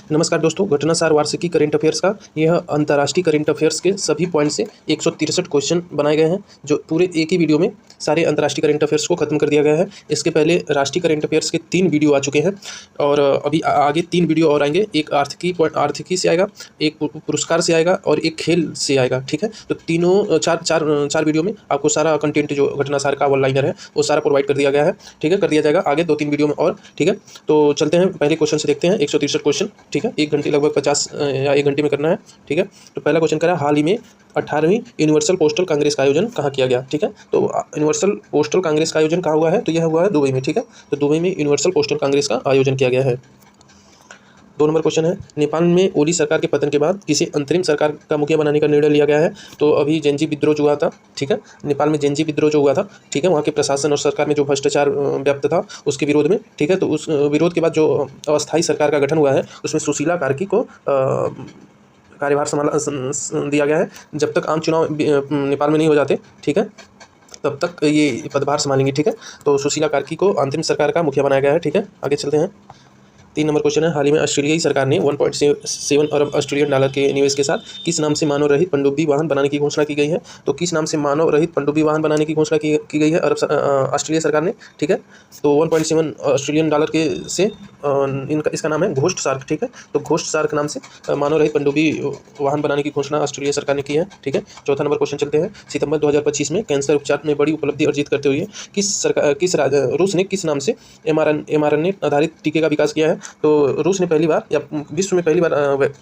नमस्कार दोस्तों, घटनासार वार्षिकी करंट अफेयर्स का यह अंतर्राष्ट्रीय करंट अफेयर्स के सभी पॉइंट से 163 क्वेश्चन बनाए गए हैं, जो पूरे एक ही वीडियो में सारे अंतर्राष्ट्रीय करंट अफेयर्स को खत्म कर दिया गया है। इसके पहले राष्ट्रीय करंट अफेयर्स के 3 वीडियो आ चुके हैं और अभी आगे 3 वीडियो और आएंगे। एक आर्थिकी से आएगा, एक पुरस्कार से आएगा और एक खेल से आएगा। ठीक है, तो तीनों चार वीडियो में आपको सारा कंटेंट जो घटनासार का वन लाइनर है वो सारा प्रोवाइड कर दिया गया है। ठीक है, कर दिया जाएगा आगे 2-3 वीडियो में और। ठीक है, तो चलते हैं पहले क्वेश्चन से देखते हैं। 163 क्वेश्चन, ठीक है, 1 घंटे लगभग 50 या 1 घंटे में करना है। ठीक है, तो पहला क्वेश्चन करा, हाल ही में 18वीं यूनिवर्सल पोस्टल कांग्रेस का आयोजन कहाँ किया गया। ठीक है, तो यूनिवर्सल पोस्टल कांग्रेस का आयोजन कहाँ हुआ है, तो यह हुआ है दुबई में। ठीक है, तो दुबई में यूनिवर्सल पोस्टल कांग्रेस का आयोजन किया गया है। 2 नंबर क्वेश्चन है, नेपाल में ओली सरकार के पतन के बाद किसी अंतरिम सरकार का मुखिया बनाने का निर्णय लिया गया है। तो अभी जेनजी विद्रोह जो हुआ था, ठीक है, नेपाल में जेनजी विद्रोह जो हुआ था, ठीक है, वहाँ के प्रशासन और सरकार में जो भ्रष्टाचार व्याप्त था उसके विरोध में। ठीक है, तो उस विरोध के बाद जो अस्थायी सरकार का गठन हुआ है उसमें सुशीला कार्की को कार्यभार संभाला दिया गया है। जब तक आम चुनाव नेपाल में नहीं हो जाते, ठीक है, तब तक ये पदभार संभालेंगे। ठीक है, तो सुशीला कार्की को अंतरिम सरकार का मुखिया बनाया गया है। ठीक है, आगे चलते हैं। 3 नंबर क्वेश्चन है, हाल ही में ऑस्ट्रेलियाई सरकार ने 1.7 अरब ऑस्ट्रेलियन डॉलर के निवेश के साथ किस नाम से मानव रहित पनडुब्बी वाहन बनाने की घोषणा की गई है। तो किस नाम से मानव रहित पनडुब्बी वाहन बनाने की घोषणा की गई है ऑस्ट्रेलिया सरकार ने। ठीक है, तो 1.7 ऑस्ट्रेलियन डॉलर के से इसका नाम है घोस्ट शार्क। ठीक है, तो घोस्ट शार्क नाम से मानव रहित पनडुब्बी वाहन बनाने की घोषणा ऑस्ट्रेलिया सरकार ने की है। ठीक है, चौथा नंबर क्वेश्चन चलते हैं। सितंबर 2025 में कैंसर उपचार में बड़ी उपलब्धि अर्जित करते हुए रूस ने किस नाम से mRNA आधारित टीके का विकास किया है। तो रूस ने पहली बार या विश्व में पहली बार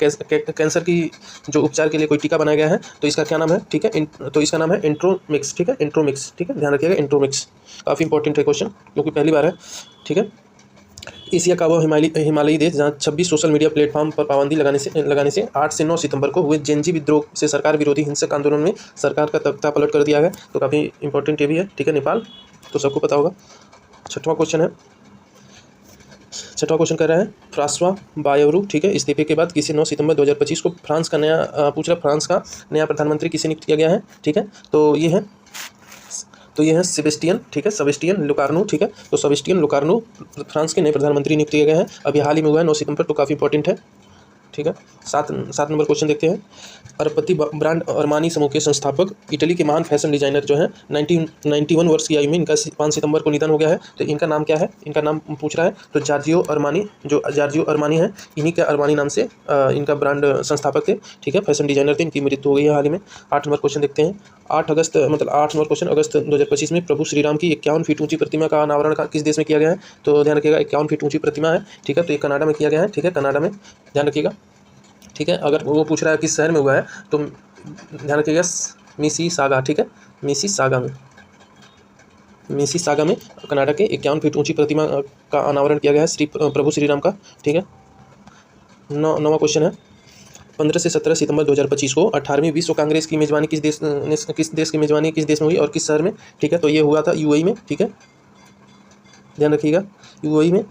कैंसर की जो उपचार के लिए कोई टीका बनाया गया है। तो इसका क्या नाम है, ठीक है, तो इसका नाम है एंट्रोमिक्स। ठीक है, एंट्रोमिक्स। ठीक है, ध्यान रखिएगा, एंट्रोमिक्स काफ़ी इंपॉर्टेंट है क्वेश्चन क्योंकि पहली बार है। ठीक है, एशिया का वह हिमालयी देश जहां 26 सोशल मीडिया प्लेटफॉर्म पर पाबंदी लगाने से 8 से 9 सितंबर को हुए जेनजी विद्रोह से सरकार विरोधी हिंसक आंदोलन में सरकार का तख्ता पलट कर दिया गया। तो काफ़ी इंपॉर्टेंट ये भी है। ठीक है, नेपाल तो सबको पता होगा। छठवां क्वेश्चन कह रहा है, फ्रांसवा बायरू, ठीक है, इस्तीफे के बाद किसी 9 सितंबर 2025 को फ्रांस का नया प्रधानमंत्री किसे नियुक्त किया गया है। ठीक है, तो ये है सेबेस्टियन। ठीक है, सेबेस्टियन लुकार्नो। ठीक है, तो सेबेस्टियन लुकार्नो फ्रांस के नए प्रधानमंत्री नियुक्त किए गए हैं। अभी हाल ही में हुआ है 9 सितंबर, तो काफ़ी इंपॉर्टेंट है। ठीक है, 7 नंबर क्वेश्चन देखते हैं। अरबपति ब्रांड अरमानी समूह के संस्थापक इटली के महान फैशन डिजाइनर जो हैं 91 वर्ष की आयु में इनका 5 सितंबर को निधन हो गया है। तो इनका नाम क्या है, इनका नाम पूछ रहा है। तो जार्जियो अरमानी है, इन्हीं के अरमानी नाम से इनका ब्रांड संस्थापक थे। ठीक है, फैशन डिजाइनर थे, इनकी मृत्यु हो गई है हाल ही में। 8 नंबर क्वेश्चन देखते हैं। 8 नंबर क्वेश्चन, अगस्त 2025 में प्रभु श्री राम की 51 फीट ऊंची प्रतिमा का अनावरण किस देश में किया गया है। तो ध्यान रखिएगा, 51 फीट ऊंची प्रतिमा है। ठीक है, तो ये कनाडा में किया गया है। ठीक है, कनाडा में, ध्यान रखिएगा। ठीक है, अगर वो पूछ रहा है किस शहर में हुआ है तो ध्यान रखिएगा मिसिसागा। ठीक है, मिसिसागा में कनाडा के 51 फीट ऊंची प्रतिमा का अनावरण किया गया है प्रभु श्री राम का। ठीक है, 9वां क्वेश्चन है, 15 से 17 सितंबर 2025 को 18वीं विश्व कांग्रेस की मेजबानी किस देश में हुई और किस शहर में। ठीक है, तो ये हुआ था यूएई में। ठीक है, ध्यान रखिएगा, यूएई में,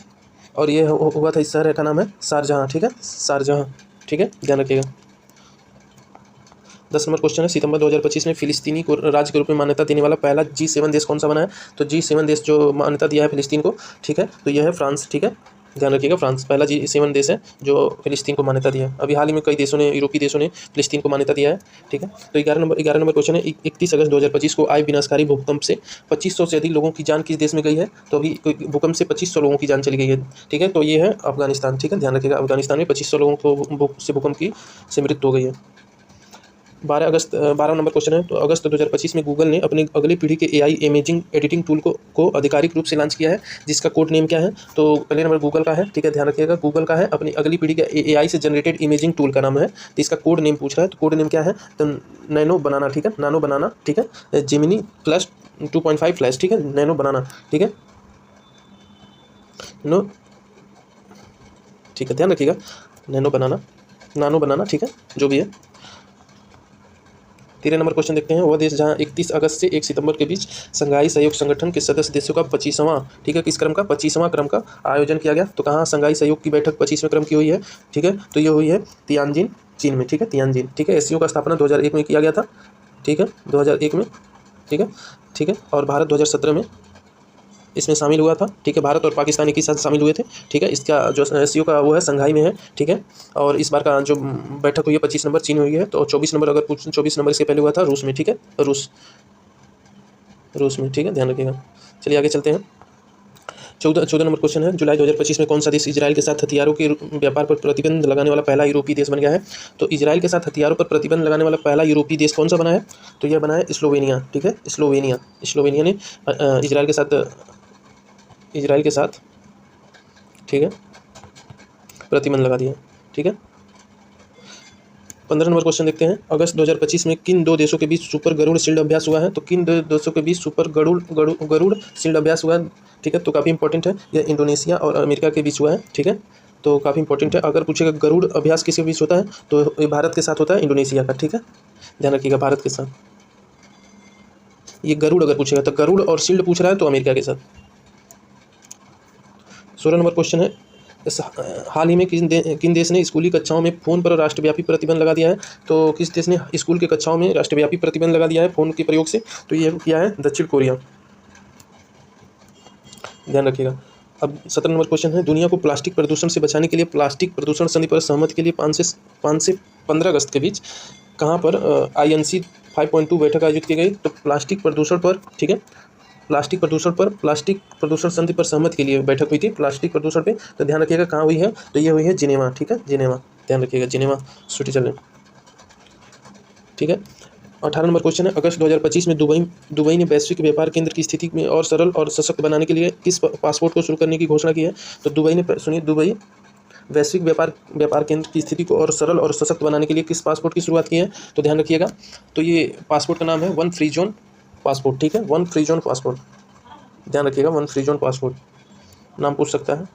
और ये हुआ था, इस शहर का नाम है शारजहां। ठीक है, शारजहां। ठीक है, ध्यान रखिएगा। 10 नंबर क्वेश्चन है, सितंबर 2025 में फिलिस्तीनी को राज्य के रूप में मान्यता देने वाला पहला G7 देश कौन सा बना है। तो G7 देश जो मान्यता दिया है फिलिस्तीन को, ठीक है, तो यह है फ्रांस। ठीक है, ध्यान रखिएगा, फ्रांस पहला G7 देश है जो फिलिस्तीन को मान्यता दिया है। अभी हाल ही में कई यूरोपीय देशों ने फिलिस्तीन को मान्यता दिया है। ठीक है, तो 11 नंबर क्वेश्चन है, 31 अगस्त 2025 को आए विनाशकारी भूकंप से 2500 से अधिक लोगों की जान किस देश में गई है। तो अभी भूकंप से 2500 लोगों की जान चली गई है। ठीक है, तो ये है अफगानिस्तान। ठीक है, ध्यान रखिएगा, अफगानिस्तान में 2500 लोगों को भूकंप से मृत्यु हो गई है। 12 नंबर क्वेश्चन है, तो अगस्त 2025 में गूगल ने अपनी अगली पीढ़ी के AI इमेजिंग एडिटिंग टूल को आधिकारिक रूप से लॉन्च किया है, जिसका कोड नेम क्या है। तो पहले नंबर गूगल का है। ठीक है, ध्यान रखिएगा, गूगल का है, अपनी अगली पीढ़ी के AI से जनरेटेड इमेजिंग टूल का नाम है। तो इसका कोड नेम पूछ रहा है, तो कोड नेम क्या है, तो नैनो बनाना। ठीक है, नानो बनाना। ठीक है, जेमिनी प्लस 2.5 फ्लैश। ठीक है, नैनो बनाना। ठीक है, ठीक है, ध्यान रखिएगा, नानो बनाना। ठीक है, जो भी है। 13 नंबर क्वेश्चन देखते हैं, वह देश जहां 31 अगस्त से 1 सितंबर के बीच संघाई सहयोग संगठन के सदस्य देशों का 25वां, ठीक है, किस क्रम का 25वां क्रम का आयोजन किया गया। तो कहाँ संघाई सहयोग की बैठक 25वें क्रम की हुई है। ठीक है, तो ये हुई है तियानजिन, चीन में। ठीक है, तियानजिन। ठीक है, एससीओ का स्थापना 2001 में किया गया था। ठीक है, 2001 में। ठीक है, और भारत 2017 में इसमें शामिल हुआ था, ठीक है। भारत और पाकिस्तान एक ही साथ शामिल हुए थे, ठीक है। इसका जो एससीओ का वो है संघाई में है, ठीक है। और इस बार का जो बैठक हुई है 25 नंबर चीन हुई है, तो 24 नंबर अगर पूछ 24 नंबर इसके पहले हुआ था रूस में, ठीक है। रूस में, ठीक है, ध्यान रखिएगा। चलिए आगे चलते हैं। 14 नंबर क्वेश्चन है, जुलाई 2025 में कौन सा देश इजराइल के साथ हथियारों के व्यापार पर प्रतिबंध लगाने वाला पहला यूरोपीय देश बन गया है? तो इजराइल के साथ हथियारों पर प्रतिबंध लगाने वाला पहला यूरोपीय देश कौन सा बना है? तो यह बना है स्लोवेनिया, ठीक है। स्लोवेनिया ने इजराइल के साथ, ठीक है, प्रतिबंध लगा दिया, ठीक है। 15 नंबर क्वेश्चन देखते हैं। अगस्त 2025 में किन दो देशों के बीच सुपर गरुड़ शील्ड अभ्यास हुआ है? तो किन दो देशों के बीच सुपर गरुड़ शील्ड अभ्यास हुआ है, ठीक है। तो काफ़ी इंपॉर्टेंट है, यह इंडोनेशिया और अमेरिका के बीच हुआ है, ठीक है। तो काफ़ी इंपॉर्टेंट है। अगर पूछेगा गरुड़ अभ्यास किसके बीच होता है, तो ये भारत के साथ होता है, इंडोनेशिया का, ठीक है। ध्यान रखिएगा, भारत के साथ। ये गरुड़ अगर पूछेगा तो गरुड़ और शील्ड पूछ रहा है तो अमेरिका के साथ। 16 नंबर क्वेश्चन है, हाल ही में किन देश ने स्कूली कक्षाओं में फ़ोन पर राष्ट्रव्यापी प्रतिबंध लगा दिया है? तो किस देश ने स्कूल के कक्षाओं में राष्ट्रव्यापी प्रतिबंध लगा दिया है फ़ोन के प्रयोग से? तो ये किया है दक्षिण कोरिया, ध्यान रखिएगा। अब 17 नंबर क्वेश्चन है, दुनिया को प्लास्टिक प्रदूषण से बचाने के लिए प्लास्टिक प्रदूषण संधि पर सहमति के लिए 5 से 15 अगस्त के बीच कहाँ पर INC 5.2 बैठक आयोजित की गई? तो प्लास्टिक प्रदूषण पर, ठीक है, प्लास्टिक प्रदूषण संधि पर सहमति के लिए बैठक हुई थी प्लास्टिक प्रदूषण पे। तो ध्यान रखिएगा कहाँ हुई है, तो ये हुई है जिनेवा, ठीक है, जिनेवा, ध्यान रखिएगा, जिनेवा स्विट्जरलैंड, ठीक है। 18 नंबर क्वेश्चन है, अगस्त 2025 में दुबई ने वैश्विक व्यापार केंद्र की स्थिति में और सरल और सशक्त बनाने के लिए किस पासपोर्ट को शुरू करने की घोषणा की है? तो दुबई वैश्विक व्यापार केंद्र की स्थिति को और सरल और सशक्त बनाने के लिए किस पासपोर्ट की शुरुआत की है? तो ध्यान रखिएगा, तो ये पासपोर्ट का नाम है वन फ्री जोन पासपोर्ट, ठीक है, वन फ्री जोन पासपोर्ट, ध्यान रखिएगा, वन फ्री जोन पासपोर्ट नाम पूछ सकता है।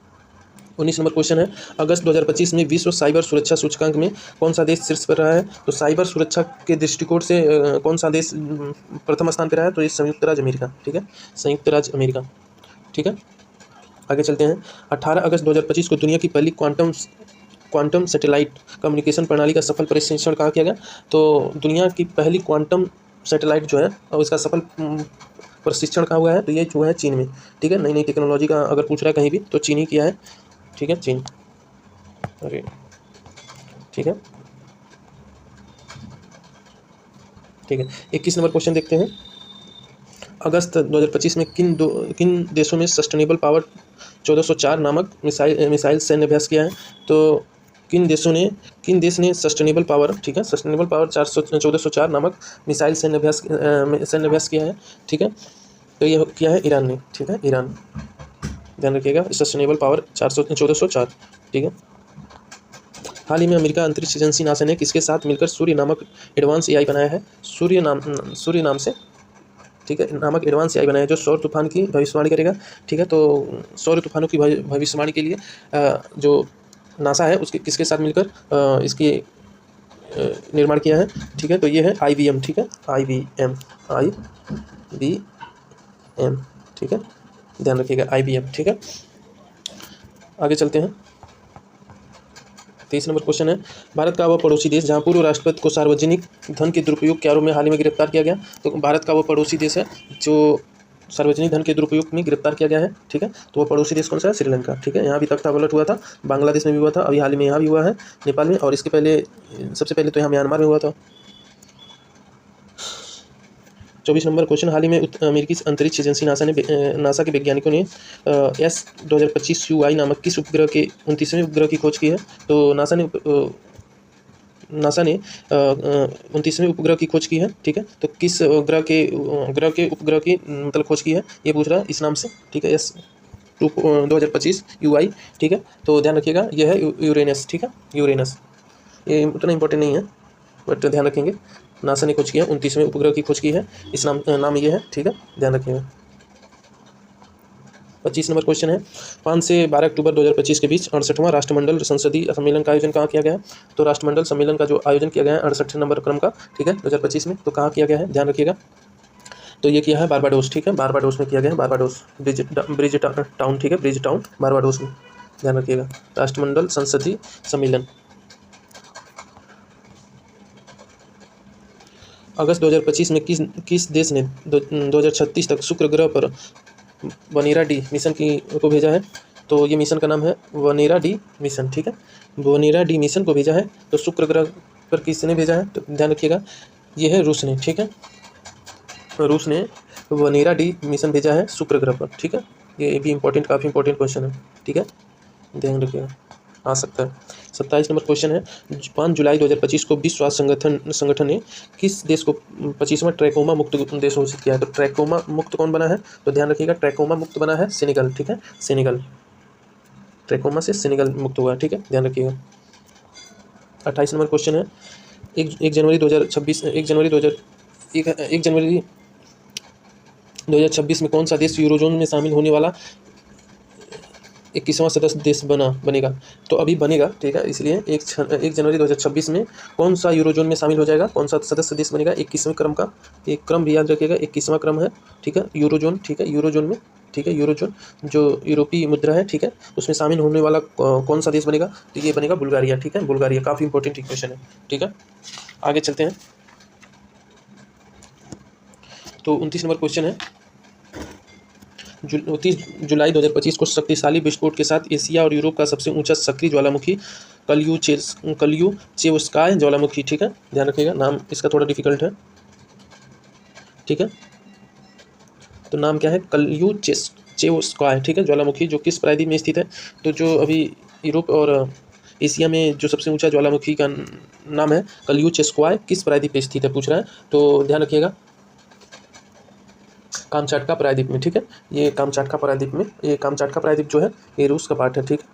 19 नंबर क्वेश्चन है, अगस्त 2025 में विश्व साइबर सुरक्षा सूचकांक में कौन सा देश शीर्ष पर रहा है? तो साइबर सुरक्षा के दृष्टिकोण से कौन सा देश प्रथम स्थान पर रहा है? तो ये संयुक्त राज्य अमेरिका, ठीक है, संयुक्त राज्य अमेरिका, ठीक है। आगे चलते हैं। 18 अगस्त 2025 को दुनिया की पहली क्वांटम सैटेलाइट कम्युनिकेशन प्रणाली का सफल परीक्षण कहाँ किया गया? तो दुनिया की पहली क्वांटम सैटेलाइट जो है और इसका सफल प्रशिक्षण कहाँ हुआ है? तो ये जो है चीन में, ठीक है। नई नई टेक्नोलॉजी का अगर पूछ रहा है कहीं भी तो चीन ही किया है, ठीक है, चीन, अरे ठीक है, ठीक है। 21 नंबर क्वेश्चन देखते हैं। अगस्त 2025 में किन देशों में सस्टेनेबल पावर 1404 नामक मिसाइल सैन्य अभ्यास किया है? तो किन देश ने सस्टेनेबल पावर, ठीक है, सस्टेनेबल पावर 1404 नामक मिसाइल सैन्य अभ्यास किया है, ठीक है। तो ये किया है ईरान ने, ठीक है, ईरान, ध्यान रखिएगा, सस्टेनेबल पावर 1404, ठीक है। हाल ही में अमेरिका अंतरिक्ष एजेंसी नासा ने किसके साथ मिलकर सूर्य नामक एडवांस AI बनाया है? सूर्य नाम से, ठीक है, नामक एडवांस AI बनाया है जो सौर तूफान की भविष्यवाणी करेगा, ठीक है। तो सौर तूफानों की भविष्यवाणी के लिए जो नासा है उसके किसके साथ मिलकर इसकी निर्माण किया है, ठीक है। तो ये है IBM, ठीक है, IBM, ठीक है, ध्यान रखिएगा, IBM, ठीक है। आगे चलते हैं। 23 नंबर क्वेश्चन है, भारत का वह पड़ोसी देश जहां पूर्व राष्ट्रपति को सार्वजनिक धन के दुरुपयोग के आरोप में हाल ही में गिरफ्तार किया गया? तो भारत का वह पड़ोसी देश है जो सार्वजनिक धन के दुरुपयोग में गिरफ्तार किया गया है, ठीक है। तो वह पड़ोसी देश कौन सा है? श्रीलंका, ठीक है। यहाँ भी तख्ता पलट हुआ था, बांग्लादेश में भी हुआ था, अभी हाल ही में यहाँ भी हुआ है, नेपाल में, और इसके पहले सबसे पहले तो यहाँ म्यांमार में हुआ था। 24 नंबर क्वेश्चन, हाल ही में अमेरिकी अंतरिक्ष एजेंसी नासा के वैज्ञानिकों ने S-2025 UI नामक किस उपग्रह के 29वें उपग्रह की खोज की है? तो नासा ने 29वें उपग्रह की खोज की है, ठीक है। तो किस उपग्रह की मतलब खोज की है ये पूछ रहा है इस नाम से, ठीक है, S-2025 UI, ठीक है। तो ध्यान रखिएगा, यह है यूरेनस, ठीक है, यूरेनस। ये उतना इंपॉर्टेंट नहीं है बट ध्यान रखेंगे, नासा ने खोज किया, 29वें उपग्रह की खोज की है, इस नाम ये है, ठीक है, ध्यान रखिएगा। 25 नंबर क्वेश्चन है, 5 से 12 अक्टूबर 2025 के बीच 68वां राष्ट्रमंडल संसदीय सम्मेलन का आयोजन कहाँ किया गया है? तो राष्ट्रमंडल सम्मेलन का जो आयोजन किया गया है 68 नंबर क्रम का, ठीक है, 2025 में, तो कहाँ किया गया है? ध्यान रखिएगा, तो ये किया है बारबाडोस, ठीक है, बारबाडोस में किया गया है, बारबाडोस, ब्रिज टाउन, ठीक है, ब्रिज टाउन, बारबाडोस में, ध्यान रखिएगा, राष्ट्रमंडल संसदीय सम्मेलन। अगस्त 2025 में किस देश ने 2036 तक शुक्र ग्रह पर वनेरा डी मिशन को भेजा है। तो ये मिशन का नाम है वनेरा डी मिशन, ठीक है। वनेरा डी मिशन को भेजा है। तो शुक्र ग्रह पर किसने भेजा है, तो ध्यान रखिएगा ये है रूस ने, ठीक है। रूस ने वनेरा डी मिशन भेजा है शुक्र ग्रह पर, ठीक है। ये भी इंपॉर्टेंट, काफ़ी इंपॉर्टेंट क्वेश्चन है, ठीक है, ध्यान रखिएगा, आ सकता है। 27 नंबर क्वेश्चन है, 5 जुलाई 2025 को विश्व स्वास्थ्य संगठन ने किस देश को 25वां ट्रैकोमा मुक्त देश घोषित किया है। तो ट्रैकोमा मुक्त कौन बना है, तो ध्यान रखिएगा ट्रैकोमा मुक्त बना है सेनेगल, ठीक है, सेनेगल, ट्रैकोमा से सेनेगल मुक्त हुआ, ठीक है, ध्यान रखिएगा। 28 नंबर क्वेश्चन है, 1 जनवरी 2026 में कौन सा देश यूरोजोन में शामिल होने वाला 21वां सदस्य देश बनेगा। तो अभी बनेगा, ठीक है, इसलिए 1 जनवरी 2026 में कौन सा यूरोजोन में शामिल हो जाएगा, कौन सा सदस्य देश बनेगा 21वें क्रम का, एक क्रम भी याद रखिएगा 21वां क्रम है, ठीक है, यूरोजोन, ठीक है, यूरोजोन में, ठीक है, यूरोजोन जो यूरोपीय मुद्रा है, ठीक है, उसमें शामिल होने वाला कौन सा देश बनेगा, तो ये बनेगा बुल्गारिया, ठीक है, बुल्गारिया, काफ़ी इंपॉर्टेंट क्वेश्चन है, ठीक है। आगे चलते हैं। तो 29 नंबर क्वेश्चन है, 30 जुलाई 2025 को शक्तिशाली विस्फोट के साथ एशिया और यूरोप का सबसे ऊंचा सक्रिय ज्वालामुखी कल्यूचेवस्काय ज्वालामुखी, ठीक है, ध्यान रखिएगा, नाम इसका थोड़ा डिफिकल्ट है, ठीक है, तो नाम क्या है, कल्यूचेवस्काय, ठीक है, ज्वालामुखी जो किस प्रायद्वीप में स्थित है। तो जो अभी यूरोप और एशिया में जो सबसे ऊंचा ज्वालामुखी का नाम है कल्यूचेवस्काय, किस प्रायद्वीप में स्थित है पूछ रहा है, तो ध्यान रखिएगा कामचाटका प्रायद्वीप में, ठीक है, ये कामचाटका प्रायद्वीप में, ये कामचाटका प्रायद्वीप जो है ये रूस का पार्ट है, ठीक है,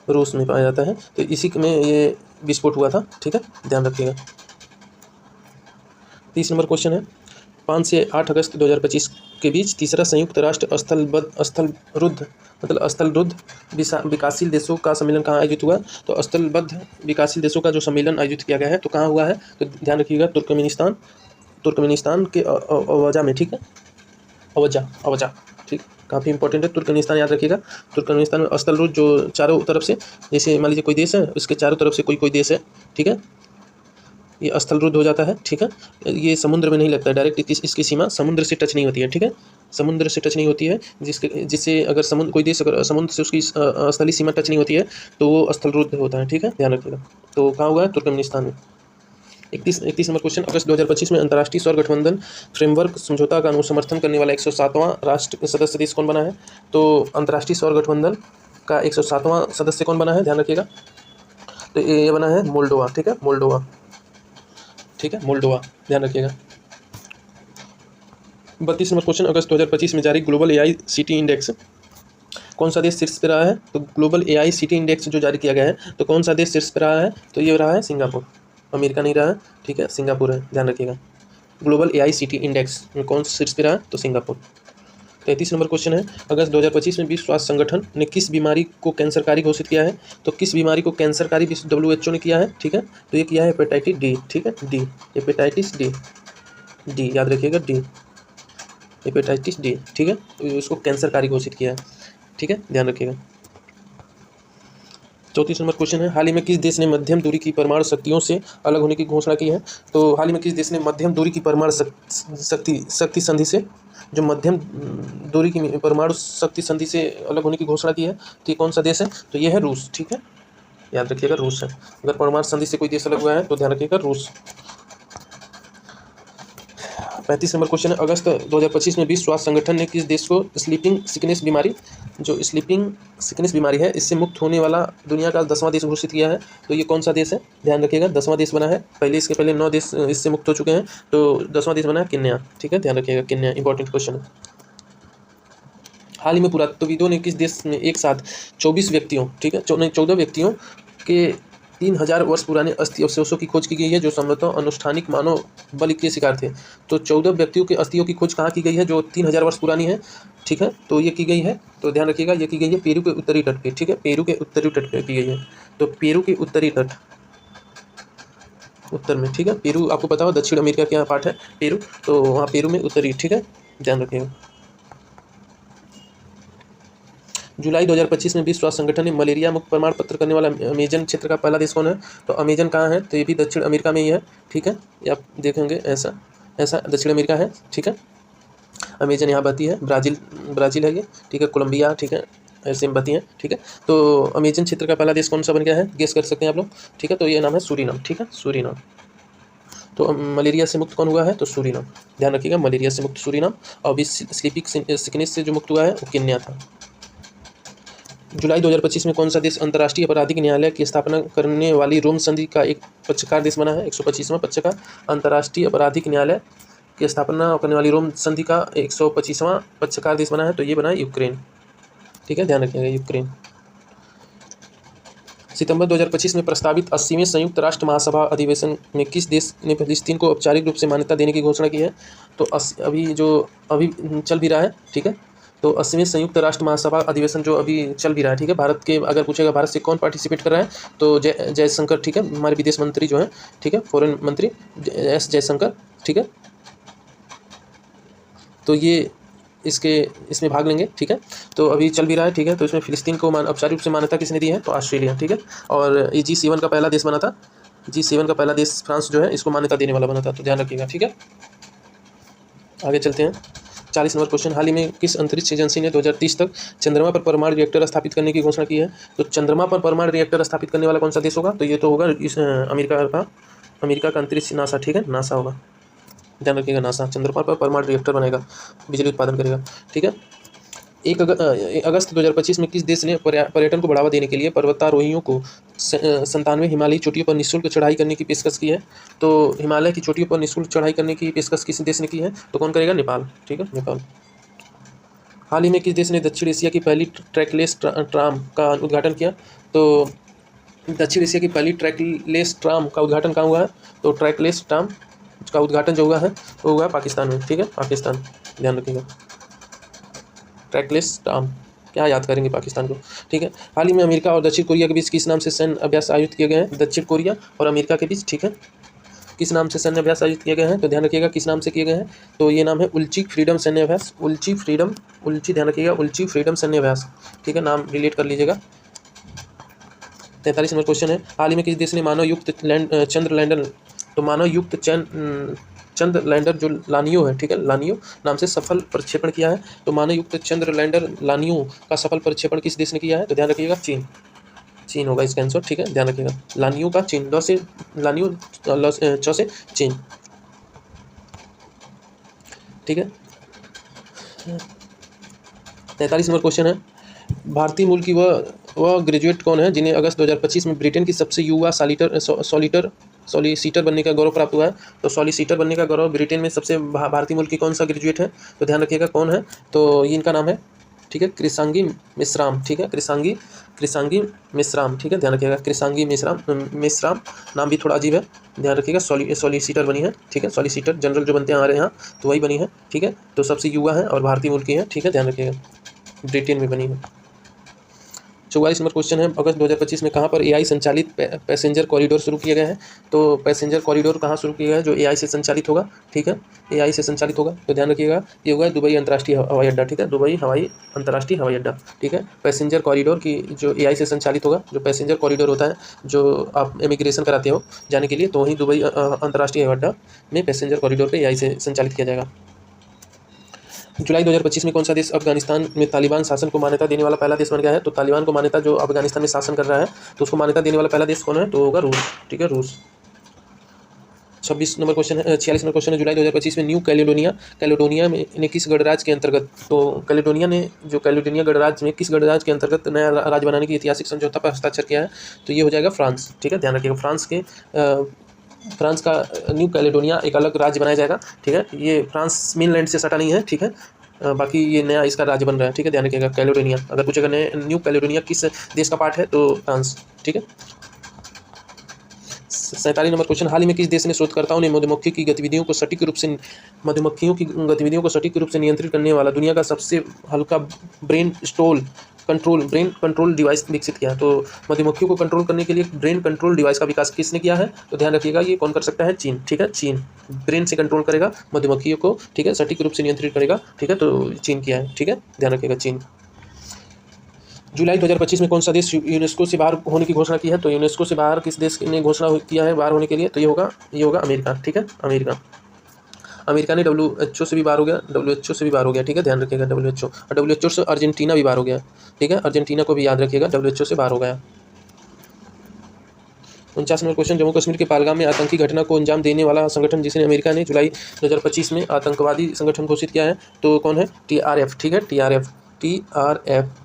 रूस में पाया जाता है। तो इसी में ये विस्फोट हुआ था, ठीक है, ध्यान रखिएगा। 30 नंबर क्वेश्चन है, 5 से 8 अगस्त 2025 के बीच तीसरा संयुक्त राष्ट्र स्थलबद्ध विकासशील देशों का सम्मेलन कहाँ आयोजित हुआ। तो स्थलबद्ध विकासशील देशों का जो सम्मेलन आयोजित किया गया है तो कहाँ हुआ है, तो ध्यान रखिएगा तुर्कमेनिस्तान के अवजा में, ठीक है, अवजा, ठीक, काफ़ी इंपॉर्टेंट है, तुर्कमेनिस्तान याद रखिएगा। तुर्कमेनिस्तान में स्थलरुद्ध जो चारों तरफ से, जैसे मान लीजिए कोई देश है उसके चारों तरफ से कोई देश है, ठीक है, ये स्थलरुद्ध हो जाता है, ठीक है, ये समुद्र में नहीं लगता है डायरेक्ट, इसकी सीमा समुद्र से टच नहीं होती है, ठीक है, समुद्र से टच नहीं होती है, जिससे अगर कोई देश अगर समुद्र से उसकी स्थलीय सीमा टच नहीं होती है तो वो स्थलरुद्ध होता है, ठीक है, ध्यान रखिएगा। तो कहाँ हुआ है, तुर्कमेनिस्तान में। 31 नंबर क्वेश्चन, अगस्त 2025 में अंतर्राष्ट्रीय सौर गठबंधन फ्रेमवर्क समझौता का अनुसमर्थन करने वाला 107वां राष्ट्र सदस्य देश कौन बना है। तो अंतर्राष्ट्रीय सौर गठबंधन का 107वां सदस्य कौन बना है, ध्यान रखिएगा, तो ये बना है मोल्डोवा, ठीक है, मोल्डोवा, ठीक है, मोल्डोवा, ध्यान रखिएगा। 32 नंबर क्वेश्चन, अगस्त 2025 में जारी ग्लोबल AICT इंडेक्स कौन सा देश शीर्ष पे रहा है। तो ग्लोबल AICT इंडेक्स जो जारी किया गया है तो कौन सा देश शीर्ष पे रहा है, तो ये रहा है सिंगापुर, अमेरिका नहीं रहा है, ठीक है, सिंगापुर है, ध्यान रखिएगा। ग्लोबल AICT इंडेक्स में कौन शीर्ष पे रहा है, तो सिंगापुर। 33 नंबर क्वेश्चन है, अगस्त 2025 में विश्व स्वास्थ्य संगठन ने किस बीमारी को कैंसरकारी घोषित किया है। तो किस बीमारी को कैंसरकारी विश्व WHO ने किया है, ठीक है, तो ये किया है हेपेटाइटिस डी, ठीक है, डी, हेपेटाइटिस डी, याद रखिएगा, डी, हेपेटाइटिस डी, ठीक है, तो इसको कैंसरकारी घोषित किया है, ठीक है, ध्यान रखिएगा। 34 नंबर क्वेश्चन है, हाल ही में किस देश ने मध्यम दूरी की परमाणु शक्तियों से अलग होने की घोषणा की है। तो हाल ही में किस देश ने मध्यम दूरी की परमाणु शक्ति संधि से, जो मध्यम दूरी की परमाणु शक्ति संधि से अलग होने की घोषणा की है, तो ये कौन सा देश है, तो ये है रूस, ठीक है, याद रखिएगा रूस है। अगर परमाणु संधि से कोई देश अलग हुआ है तो ध्यान रखिएगा रूस। 35 नंबर क्वेश्चन है, अगस्त 2025 में विश्व स्वास्थ्य संगठन ने किस देश को स्लीपिंग सिकनेस बीमारी, जो स्लीपिंग सिकनेस बीमारी है इससे मुक्त होने वाला दुनिया का 10वां देश घोषित किया है। तो ये कौन सा देश है, ध्यान रखिएगा, 10वां देश बना है, इसके पहले 9 देश इससे मुक्त हो चुके हैं, तो 10वां देश बना है केन्या, ठीक है, ध्यान रखिएगा, केन्या, इंपॉर्टेंट क्वेश्चन है। हाल ही में पुरातत्वविदों ने किस देश में एक साथ 24 व्यक्तियों, ठीक है, 14 व्यक्तियों के 3000 वर्ष पुराने अस्थि अवशेषों की खोज की गई है जो संभवतः अनुष्ठानिक मानव बलि के शिकार थे। तो 14 व्यक्तियों के अस्थियों की खोज कहाँ की गई है, जो 3000 वर्ष पुरानी है, ठीक है, तो ये की गई है, तो ध्यान रखिएगा, ये की गई है पेरू के उत्तरी तट पे, ठीक है, पेरू के उत्तरी तट पे की गई है। तो पेरू के उत्तरी तट, उत्तर में, ठीक है, पेरू आपको पता हो दक्षिण अमेरिका क्या पार्ट है पेरू, तो वहाँ पेरू में उत्तरी, ठीक है, ध्यान रखिएगा। जुलाई 2025 में विश्व स्वास्थ्य संगठन ने मलेरिया मुक्त प्रमाण पत्र करने वाला अमेजन क्षेत्र का पहला देश कौन है। तो अमेजन कहाँ है, तो ये भी दक्षिण अमेरिका में ही है, ठीक है, ये आप देखेंगे ऐसा दक्षिण अमेरिका है, ठीक है। अमेजन यहाँ बहती है, ब्राज़ील है ये, ठीक है, कोलंबिया, ठीक है, ऐसे में बहती हैं, ठीक है। तो अमेजन क्षेत्र का पहला देश कौन सा बन गया है, गेस कर सकते हैं आप लोग, ठीक है। तो ये नाम है सूरीनाम, ठीक है, सूरीनाम। तो मलेरिया से मुक्त कौन हुआ है, तो सूरीनाम, ध्यान रखिएगा, मलेरिया से मुक्त सूरीनाम। और अभी स्लीपिंग सिकनेस से जो मुक्त हुआ है वो केन्या था। जुलाई 2025 में कौन सा देश अंतर्राष्ट्रीय आपराधिक न्यायालय की स्थापना करने वाली रोम संधि का एक पक्षकार देश बना है, 125वां पक्षकार अंतर्राष्ट्रीय आपराधिक न्यायालय की स्थापना करने वाली रोम संधि का 125वां पक्षकार देश बना है, तो ये बना है यूक्रेन, ठीक है, ध्यान रखिएगा, यूक्रेन। सितंबर 2025 में प्रस्तावित 80वें संयुक्त राष्ट्र महासभा अधिवेशन में किस देश ने फिलिस्तीन को औपचारिक रूप से मान्यता देने की घोषणा की है, तो अभी चल भी रहा है, ठीक है। तो 80वें संयुक्त राष्ट्र महासभा अधिवेशन जो अभी चल भी रहा है, ठीक है। भारत के अगर पूछेगा भारत से कौन पार्टिसिपेट कर रहा है, तो जयशंकर, ठीक है, हमारे विदेश मंत्री जो हैं, ठीक है, फॉरेन मंत्री एस जयशंकर, ठीक है। तो ये इसमें भाग लेंगे, ठीक है। तो अभी चल भी रहा है, ठीक है। तो इसमें फिलिस्तीन को औपचारिक रूप से मान्यता किसने दी है, तो ऑस्ट्रेलिया, ठीक है। और ये G7 का पहला देश बना था, G7 का पहला देश फ्रांस जो है इसको मान्यता देने वाला बना था, तो ध्यान रखिएगा, ठीक है। आगे चलते हैं, 40 नंबर क्वेश्चन। हाल ही में किस अंतरिक्ष एजेंसी ने 2030 तक चंद्रमा पर परमाणु रिएक्टर स्थापित करने की घोषणा की है, तो चंद्रमा पर परमाणु रिएक्टर स्थापित करने वाला कौन सा देश होगा, तो ये तो होगा अमेरिका का अंतरिक्ष नासा, ठीक है, नासा होगा, ध्यान रखिएगा, नासा चंद्रमा पर परमाणु रिएक्टर बनाएगा, बिजली उत्पादन करेगा, ठीक है। 1 अगस्त 2025 में किस देश ने पर्यटन को बढ़ावा देने के लिए पर्वतारोहियों को 97 हिमालयी चोटियों पर निःशुल्क चढ़ाई करने की पेशकश की है, तो हिमालय की चोटियों पर निःशुल्क चढ़ाई करने की पेशकश किस देश ने की है, तो कौन करेगा, नेपाल, ठीक है, नेपाल। हाल ही में किस देश ने दक्षिण एशिया की पहली ट्रैकलेस ट्राम का उद्घाटन किया, तो दक्षिण एशिया की पहली ट्रैकलेस ट्राम का उद्घाटन कहाँ हुआ है, तो ट्रैकलेस ट्राम का उद्घाटन जो हुआ है वो हुआ पाकिस्तान में, ठीक है, पाकिस्तान, ध्यान रखिएगा, ट्रैकलेस ट्राम, क्या याद करेंगे पाकिस्तान को, ठीक है। हाल ही में अमेरिका और दक्षिण कोरिया के बीच किस नाम से सैन्य अभ्यास आयोजित किए गए हैं, दक्षिण कोरिया और अमेरिका के बीच, ठीक है, किस नाम से सैन्य अभ्यास आयोजित किए गए हैं, तो ध्यान रखिएगा किस नाम से किए गए हैं, तो ये नाम है उल्ची फ्रीडम सैन्य अभ्यास, उल्ची ध्यान रखिएगा, उल्ची फ्रीडम सैन्य अभ्यास, ठीक है, नाम रिलेट कर लीजिएगा। 43 नंबर क्वेश्चन है, हाल ही में किस देश ने मानव युक्त चंद्र लैंडर, तो मानव युक्त चंद्र लैंडर जो लानियो है, ठीक है, लानियो नाम से सफल प्रक्षेपण किया है, तो मानव युक्त चंद्र लैंडर लानियो का सफल प्रक्षेपण किस देश ने किया है, तो ध्यान रखिएगा चीन होगा इसका आंसर, ठीक है, ध्यान रखिएगा, लानियो का चीन, लानियो च से चीन, ठीक है। 43 नंबर क्वेश्चन है, भारतीय मूल की वह ग्रेजुएट कौन है जिन्हें अगस्त 2025 में ब्रिटेन की सबसे युवा सॉलिसिटर बनने का गौरव प्राप्त हुआ है, तो सॉलिसिटर बनने का गौरव ब्रिटेन में सबसे भारतीय मूल की कौन सा ग्रेजुएट है, तो ध्यान रखिएगा कौन है, तो ये इनका नाम है, ठीक है, कृषांगी मिश्राम, ठीक है, कृषांगी मिश्राम, ठीक है, ध्यान रखिएगा, कृषांगी मिश्राम नाम भी थोड़ा अजीब है, ध्यान रखिएगा, सॉलिसिटर बनी है, ठीक है, सॉलिसिटर जनरल जो बनते हैं हमारे यहाँ, तो वही बनी है, ठीक है। तो सबसे युवा है और भारतीय मूल की है, ठीक है, ध्यान रखिएगा, ब्रिटेन में बनी है। 44 नंबर क्वेश्चन है, अगस्त 2025 में कहाँ पर AI संचालित पैसेंजर कॉरिडोर शुरू किया गया है, तो पैसेंजर कॉरिडोर कहाँ शुरू किया गया है जो AI से संचालित होगा, ठीक है, AI से संचालित होगा, तो ध्यान रखिएगा ये होगा दुबई अंतर्राष्ट्रीय हवाई अड्डा, ठीक है, दुबई अंतर्राष्ट्रीय हवाई अड्डा, ठीक है। पैसेंजर कॉरिडोर की जो AI से संचालित होगा, जो पैसेंजर कॉरिडोर होता है जो आप इमिग्रेशन कराते हो जाने के लिए, तो वहीं दुबई अंतर्राष्ट्रीय हवाई अड्डा में पैसेंजर कॉरिडोर को AI से संचालित किया जाएगा। जुलाई 2025 में कौन सा देश अफगानिस्तान में तालिबान शासन को मान्यता देने वाला पहला देश बन गया है, तो तालिबान को मान्यता, जो अफगानिस्तान में शासन कर रहा है तो उसको मान्यता देने वाला पहला देश कौन है, तो होगा रूस, ठीक है, रूस। 46 नंबर क्वेश्चन है, 46 नंबर क्वेश्चन है, जुलाई 2025 में न्यू कैलेडोनिया में किस गणराज्य के अंतर्गत, तो कैलेडोनिया गणराज्य में किस गणराज्य के अंतर्गत नया राज्य बनाने की ऐतिहासिक समझौता पर हस्ताक्षर किया है, तो ये हो जाएगा फ्रांस, ठीक है, ध्यान रखिएगा, फ्रांस का न्यू कैलेडोनिया एक अलग राज्य बनाया जाएगा, ठीक है, ये फ्रांस मेनलैंड से सटा नहीं है, ठीक है, बाकी ये नया इसका राज्य बन रहा है, ठीक है, ध्यान रखिएगा, कैलेडोनिया, अगर पूछेगा न्यू कैलेडोनिया किस देश का पार्ट है, तो फ्रांस, ठीक है। 47 नंबर क्वेश्चन, हाल ही में किस देश ने शोधकर्ताओं ने मधुमक्खियों की गतिविधियों को सटीक रूप से नियंत्रित करने वाला दुनिया का सबसे हल्का ब्रेन कंट्रोल डिवाइस विकसित किया, तो मधुमक्खियों को कंट्रोल करने के लिए ब्रेन कंट्रोल डिवाइस का विकास किसने किया है, तो ध्यान रखिएगा ये कौन कर सकता है, चीन, ठीक है, चीन ब्रेन से कंट्रोल करेगा मधुमक्खियों को, ठीक है, सटीक रूप से नियंत्रित करेगा, ठीक है, तो चीन किया है, ठीक है, ध्यान रखिएगा, चीन। जुलाई 2025 में कौन सा देश यूनेस्को से बाहर होने की घोषणा की है, तो यूनेस्को से बाहर किस देश ने घोषणा किया है बाहर होने के लिए, तो ये होगा अमेरिका, ठीक है, अमेरिका ने WHO से भी बाहर हो गया, WHO से भी बाहर हो गया, ठीक है, ध्यान रखिएगा WHO। और WHO से अर्जेंटीना भी बाहर हो गया, ठीक है, अर्जेंटीना को भी याद रखिएगा, WHO से बाहर हो गया। 49 नंबर क्वेश्चन, जम्मू कश्मीर के पहलगाम में आतंकी घटना को अंजाम देने वाला संगठन जिसे अमेरिका ने जुलाई 2025 में आतंकवादी संगठन घोषित किया है, तो कौन है? TRF, ठीक है, TRF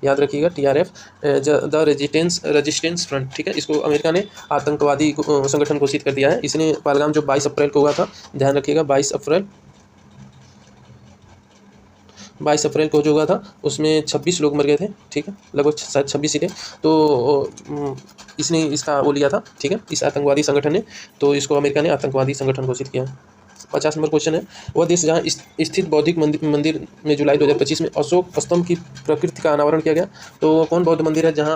याद रखिएगा, TRF द रेजिस्टेंस फ्रंट, ठीक है, इसको अमेरिका ने आतंकवादी संगठन घोषित कर दिया है। इसने पहलगाम जो 22 अप्रैल को हुआ था, ध्यान रखिएगा, 22 अप्रैल को जो हुआ था उसमें 26 लोग मर गए थे, ठीक है, लगभग शायद 26 ही थे। तो इसने इसका वो लिया था, ठीक है, इस आतंकवादी संगठन ने, तो इसको अमेरिका ने आतंकवादी संगठन घोषित किया। 50 नंबर क्वेश्चन है, वह देश जहां स्थित बौद्धिक मंदिर में जुलाई 2025 में अशोक स्तंभ की प्रकृति का अनावरण किया गया, तो कौन बौद्ध मंदिर है जहां